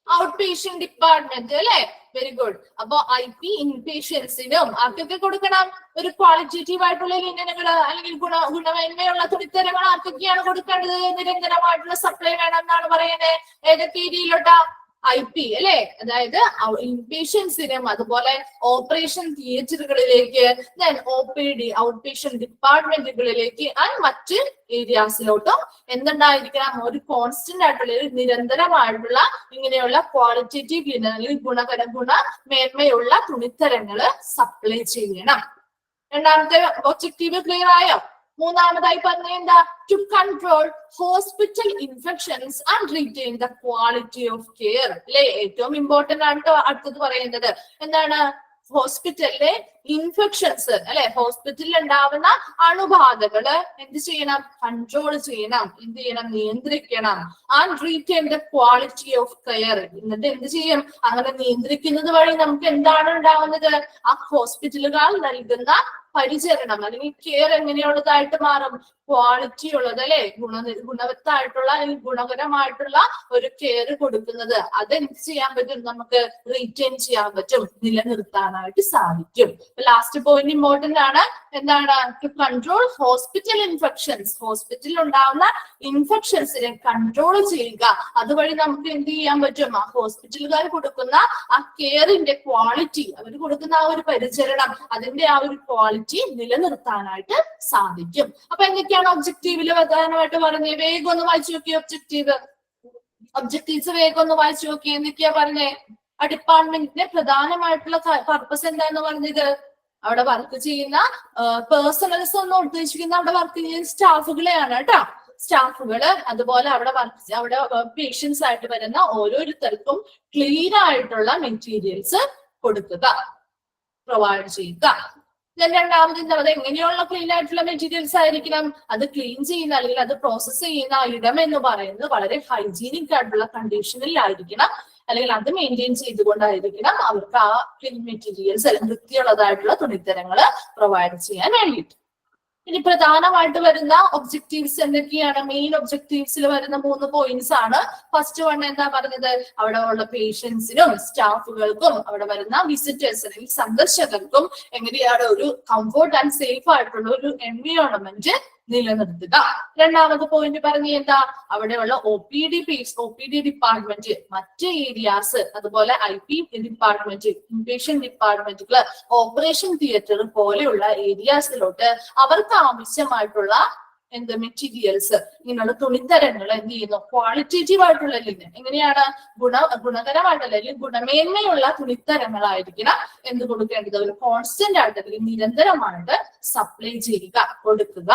ഔട്ട് പേഷ്യന്റ് ഡിപ്പാർട്ട്മെന്റ് അല്ലെ. Very good. അപ്പൊ IP ഇൻപേഷ്യൻസിനും ആർക്കൊക്കെ കൊടുക്കണം? ഒരു ക്വാളിറ്റേറ്റീവ് ആയിട്ടുള്ള ലിനനുകൾ അല്ലെങ്കിൽ ഗുണമേന്മയുള്ള തുണിത്തരങ്ങൾ ആർക്കൊക്കെയാണ് കൊടുക്കേണ്ടത്? നിരന്തരമായിട്ടുള്ള സപ്ലൈ വേണം എന്നാണ് പറയുന്നത്. ഏതൊക്കെ ഏരിയയിലോട്ടാ? IP അല്ലെ. അതായത് ഇൻപേഷ്യൻസിനും അതുപോലെ ഓപ്പറേഷൻ തിയേറ്ററുകളിലേക്ക്, ദെൻ OPD ഔട്ട് പേഷ്യന്റ് ഡിപ്പാർട്ട്മെന്റുകളിലേക്ക് ആൻഡ് മറ്റ് ഏരിയാസിലോട്ടും എന്തുണ്ടായിരിക്കണം? ഒരു കോൺസ്റ്റന്റ് ആയിട്ടുള്ള ഒരു നിരന്തരമായിട്ടുള്ള ഇങ്ങനെയുള്ള ക്വാളിറ്റേറ്റീവ് ലിനൻ അല്ലെങ്കിൽ ഗുണമേന്മയുള്ള തുണിത്തരങ്ങള് സപ്ലൈ ചെയ്യണം. രണ്ടാമത്തെ ഒബ്ജക്റ്റീവ് ക്ലിയർ ആയോ? മൂന്നാമതായി പറഞ്ഞ എന്താ? To control hospital infections and retain the quality of care അല്ലെ. ഏറ്റവും ഇമ്പോർട്ടന്റ് ആണ് അടുത്തത് പറയുന്നത്. എന്താണ്? ഹോസ്പിറ്റലിലെ ഇൻഫെക്ഷൻസ് അല്ലെ, ഹോസ്പിറ്റലിൽ ഉണ്ടാവുന്ന അണുബാധകള് എന്ത് ചെയ്യണം? കൺട്രോൾ ചെയ്യണം. എന്ത് ചെയ്യണം? നിയന്ത്രിക്കണം. And retain the quality of care. എന്നിട്ട് എന്ത് ചെയ്യും? അങ്ങനെ നിയന്ത്രിക്കുന്നത് വഴി നമുക്ക് എന്താണ് ഉണ്ടാവുന്നത്? ആ ഹോസ്പിറ്റലുകൾ നൽകുന്ന പരിചരണം അല്ലെങ്കിൽ കെയർ എങ്ങനെയുള്ളതായിട്ട് മാറും? ക്വാളിറ്റി ഉള്ളത് അല്ലെ, ഗുണവത്തായിട്ടുള്ള അല്ലെങ്കിൽ ഗുണകരമായിട്ടുള്ള ഒരു കെയർ കൊടുക്കുന്നത്. അതെന്ത് ചെയ്യാൻ പറ്റും? നമുക്ക് റീറ്റെയിൻ ചെയ്യാൻ പറ്റും, നിലനിർത്താനായിട്ട് സാധിക്കും. ലാസ്റ്റ് പോയിന്റ് ഇമ്പോർട്ടന്റ് ആണ്. എന്താണ്? To control hospital infections. ഹോസ്പിറ്റലിൽ ഉണ്ടാവുന്ന ഇൻഫെക്ഷൻസിനെ കൺട്രോൾ ചെയ്യുക. അതുവഴി നമുക്ക് എന്ത് ചെയ്യാൻ പറ്റും? ആ ഹോസ്പിറ്റലുകാർ കൊടുക്കുന്ന ആ കെയറിന്റെ ക്വാളിറ്റി, അവർ കൊടുക്കുന്ന ആ ഒരു പരിചരണം, അതിന്റെ ആ ഒരു ക്വാളിറ്റി നിലനിർത്താനായിട്ട് സാധിക്കും. അപ്പൊ എന്തൊക്കെയാണ് ഒബ്ജക്റ്റീവില് പ്രധാനമായിട്ട് പറഞ്ഞത്? വേഗം ഒന്ന് വായിച്ചു നോക്കിയേ. ഒബ്ജക്റ്റീവ്സ് വേഗം ഒന്ന് വായിച്ചു നോക്കിയേ. എന്തൊക്കെയാ പറഞ്ഞേ? ആ ഡിപ്പാർട്ട്മെന്റിന്റെ പ്രധാനമായിട്ടുള്ള പർപ്പസ് എന്താന്ന് പറഞ്ഞത്? അവിടെ വർക്ക് ചെയ്യുന്ന പേഴ്സണൽസ് ഒന്നും ഉദ്ദേശിക്കുന്ന അവിടെ വർക്ക് ചെയ്യുന്ന സ്റ്റാഫുകളെയാണ് കേട്ടോ. സ്റ്റാഫുകള് അതുപോലെ അവിടെ പേഷ്യൻസ് ആയിട്ട് വരുന്ന ഓരോരുത്തർക്കും ക്ലീൻ ആയിട്ടുള്ള മെറ്റീരിയൽസ് കൊടുക്കുക, പ്രൊവൈഡ് ചെയ്യുക. രണ്ടാമത് എന്താ പറയുക? എങ്ങനെയുള്ള ക്ലീൻ ആയിട്ടുള്ള മെറ്റീരിയൽസ് ആയിരിക്കണം? അത് ക്ലീൻ ചെയ്യുന്ന അല്ലെങ്കിൽ അത് പ്രോസസ് ചെയ്യുന്ന ഇടം എന്ന് പറയുന്നത് വളരെ ഹൈജീനിക് ആയിട്ടുള്ള കണ്ടീഷനിലായിരിക്കണം, അല്ലെങ്കിൽ അത് മെയിൻറ്റെയിൻ ചെയ്തുകൊണ്ടായിരിക്കണം അവർക്ക് ആ ക്ലീൻ മെറ്റീരിയൽസ് അല്ലെങ്കിൽ വൃത്തിയുള്ളതായിട്ടുള്ള തുണിത്തരങ്ങള് പ്രൊവൈഡ് ചെയ്യാൻ വേണ്ടിയിട്ട്. ഇനി പ്രധാനമായിട്ട് വരുന്ന ഒബ്ജക്റ്റീവ്സ് എന്തൊക്കെയാണ്? മെയിൻ ഒബ്ജക്റ്റീവ്സിൽ വരുന്ന 3 പോയിന്റ്സ് ആണ്. ഫസ്റ്റ് വൺ എന്താ പറഞ്ഞത്? അവിടെ ഉള്ള പേഷ്യൻസിനും സ്റ്റാഫുകൾക്കും അവിടെ വരുന്ന വിസിറ്റേഴ്സ് അല്ലെങ്കിൽ സന്ദർശകർക്കും എങ്ങനെയാണ് ഒരു കംഫോർട്ട് ആൻഡ് സേഫ് ആയിട്ടുള്ള ഒരു എൻവയോൺമെന്റ് നിലനിർത്തുക. രണ്ടാമത്തെ പോയിന്റ് പറഞ്ഞ എന്താ? അവിടെയുള്ള OPD ഡിപ്പാർട്ട്മെന്റ്, മറ്റ് ഏരിയാസ്, അതുപോലെ IP ഡിപ്പാർട്ട്മെന്റ്, ഇൻപേഷ്യന്റ് ഡിപ്പാർട്ട്മെന്റുകള്, ഓപ്പറേഷൻ തിയേറ്റർ പോലെയുള്ള ഏരിയാസിലോട്ട് അവർക്ക് ആവശ്യമായിട്ടുള്ള മെറ്റീരിയൽസ്, ഇങ്ങനെയുള്ള തുണിത്തരങ്ങൾ എന്ത് ചെയ്യുന്നു? ക്വാളിറ്റേറ്റീവ് ആയിട്ടുള്ള ലിനൻ, എങ്ങനെയാണ്? ഗുണകരമായിട്ടുള്ള അല്ലെങ്കിൽ ഗുണമേന്മയുള്ള തുണിത്തരങ്ങളായിരിക്കണം എന്ത് കൊടുക്കേണ്ടത്? ഒരു കോൺസ്റ്റന്റ് ആയിട്ട് അല്ലെങ്കിൽ നിരന്തരമായിട്ട് സപ്ലൈ ചെയ്യുക, കൊടുക്കുക.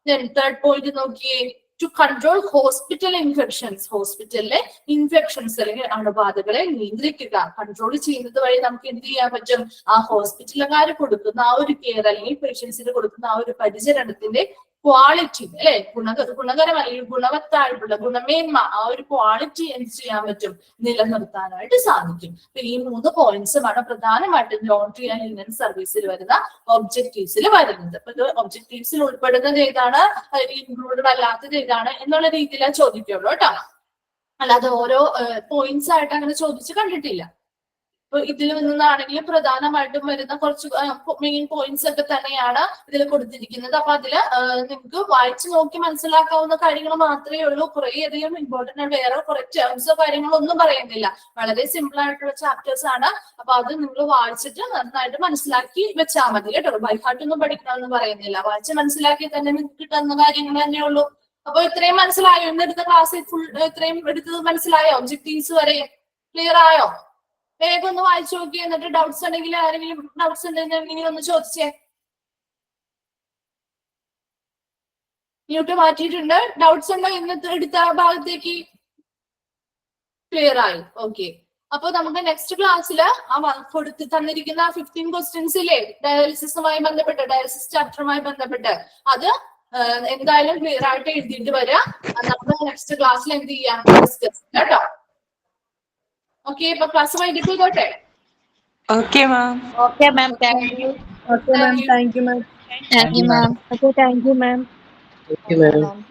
തേർഡ് പോയിന്റ് നോക്കിയേ. To control hospital infections. ഹോസ്പിറ്റലിലെ ഇൻഫെക്ഷൻസ് അല്ലെങ്കിൽ അണുബാധകളെ നിയന്ത്രിക്കുക. കൺട്രോൾ ചെയ്യുന്നത് വഴി നമുക്ക് എന്ത് ചെയ്യാൻ പറ്റും? ആ ഹോസ്പിറ്റലുകാർ കൊടുക്കുന്ന ആ ഒരു കെയർ അല്ലെങ്കിൽ പേഷ്യൻസിന് കൊടുക്കുന്ന ആ ഒരു പരിചരണത്തിന്റെ ക്വാളിറ്റി അല്ലെ, ഗുണകരം അല്ലെങ്കിൽ ഗുണവത്തായിട്ടുള്ള ഗുണമേന്മ, ആ ഒരു ക്വാളിറ്റി എന്ത് ചെയ്യാൻ പറ്റും? നിലനിർത്താനായിട്ട് സാധിക്കും. അപ്പൊ ഈ 3 പോയിന്റ്സുമാണ് പ്രധാനമായിട്ടും ലോണ്ടറി ആൻഡ് ലിനൻ സർവീസിൽ വരുന്ന ഒബ്ജക്റ്റീവ്സിൽ വരുന്നത്. അപ്പൊ ഇത് ഒബ്ജക്റ്റീവ്സിൽ ഉൾപ്പെടുന്നത് ഏതാണ്, ഇൻക്ലൂഡഡ് അല്ലാത്തത് ഏതാണ് എന്നുള്ള രീതിയിലാണ് ചോദിക്കുള്ളൂ കേട്ടോ. അല്ലാതെ ഓരോ പോയിന്റ്സ് ആയിട്ട് അങ്ങനെ ചോദിച്ച് കണ്ടിട്ടില്ല. ഇതിൽ നിന്നാണെങ്കിൽ പ്രധാനമായിട്ടും വരുന്ന കുറച്ച് മെയിൻ പോയിന്റ്സ് ഒക്കെ തന്നെയാണ് ഇതിൽ കൊടുത്തിരിക്കുന്നത്. അപ്പൊ അതില് നിങ്ങൾക്ക് വായിച്ചു നോക്കി മനസ്സിലാക്കാവുന്ന കാര്യങ്ങൾ മാത്രമേ ഉള്ളൂ. കുറെ അധികം ഇമ്പോർട്ടന്റ് ആണ്. വേറെ കുറെ ടേംസോ കാര്യങ്ങളോ ഒന്നും പറയുന്നില്ല. വളരെ സിമ്പിൾ ആയിട്ടുള്ള ചാപ്റ്റേഴ്സ് ആണ്. അപ്പൊ അത് നിങ്ങൾ വായിച്ചിട്ട് നന്നായിട്ട് മനസ്സിലാക്കി വെച്ചാൽ മതി കേട്ടോ. ബൈ ഹാർട്ട് ഒന്നും പഠിക്കണമെന്ന് പറയുന്നില്ല. വായിച്ച് മനസ്സിലാക്കി തന്നെ നിങ്ങൾക്ക് കിട്ടുന്ന കാര്യങ്ങൾ തന്നെയുള്ളൂ. അപ്പൊ ഇത്രയും മനസ്സിലായോ? ഇന്ന് എടുത്ത ക്ലാസ്സിൽ ഫുൾ ഇത്രയും എടുത്തത് മനസ്സിലായോ? ഒബ്ജക്റ്റീവ്സ് വരെ ക്ലിയർ ആയോ? വേഗം ഒന്ന് വായിച്ചു നോക്കി. എന്നിട്ട് ഡൗട്ട്സ് ഉണ്ടെങ്കിൽ ആരെങ്കിലും ഡൗട്ട്സ് ഉണ്ടെങ്കിൽ ഒന്ന് ചോദിച്ചേ. മ്യൂട്ട് മാറ്റിയിട്ടുണ്ട്. ഡൗട്ട്സ് ഉണ്ടോ ഇന്നത്തെ എടുത്ത ഭാഗത്തേക്ക്? ക്ലിയർ ആയി. ഓക്കെ. അപ്പൊ നമുക്ക് നെക്സ്റ്റ് ക്ലാസ്സിൽ കൊടുത്ത് തന്നിരിക്കുന്ന 15 ക്വസ്റ്റ്യൻസ് ഇല്ലേ, ഡയാലിസിസുമായി ബന്ധപ്പെട്ട്, ഡയാലിസിസ് ചാപ്റ്ററുമായി ബന്ധപ്പെട്ട്, അത് എന്തായാലും ക്ലിയർ ആയിട്ട് എഴുതിയിട്ട് വരിക. നമുക്ക് നെക്സ്റ്റ് ക്ലാസ്സിൽ എന്ത് ചെയ്യാം, ഡിസ്കസ് കേട്ടോ. ഓക്കെ. ഇപ്പൊ ക്ലാസ് വൈകിട്ട് ചെയ്തോട്ടെ. Okay, ma'am. Okay, ma'am. Thank you. Okay, ma'am. Thank you, ma'am. Thank you, ma'am. Okay, thank you, ma'am. Thank you, ma'am.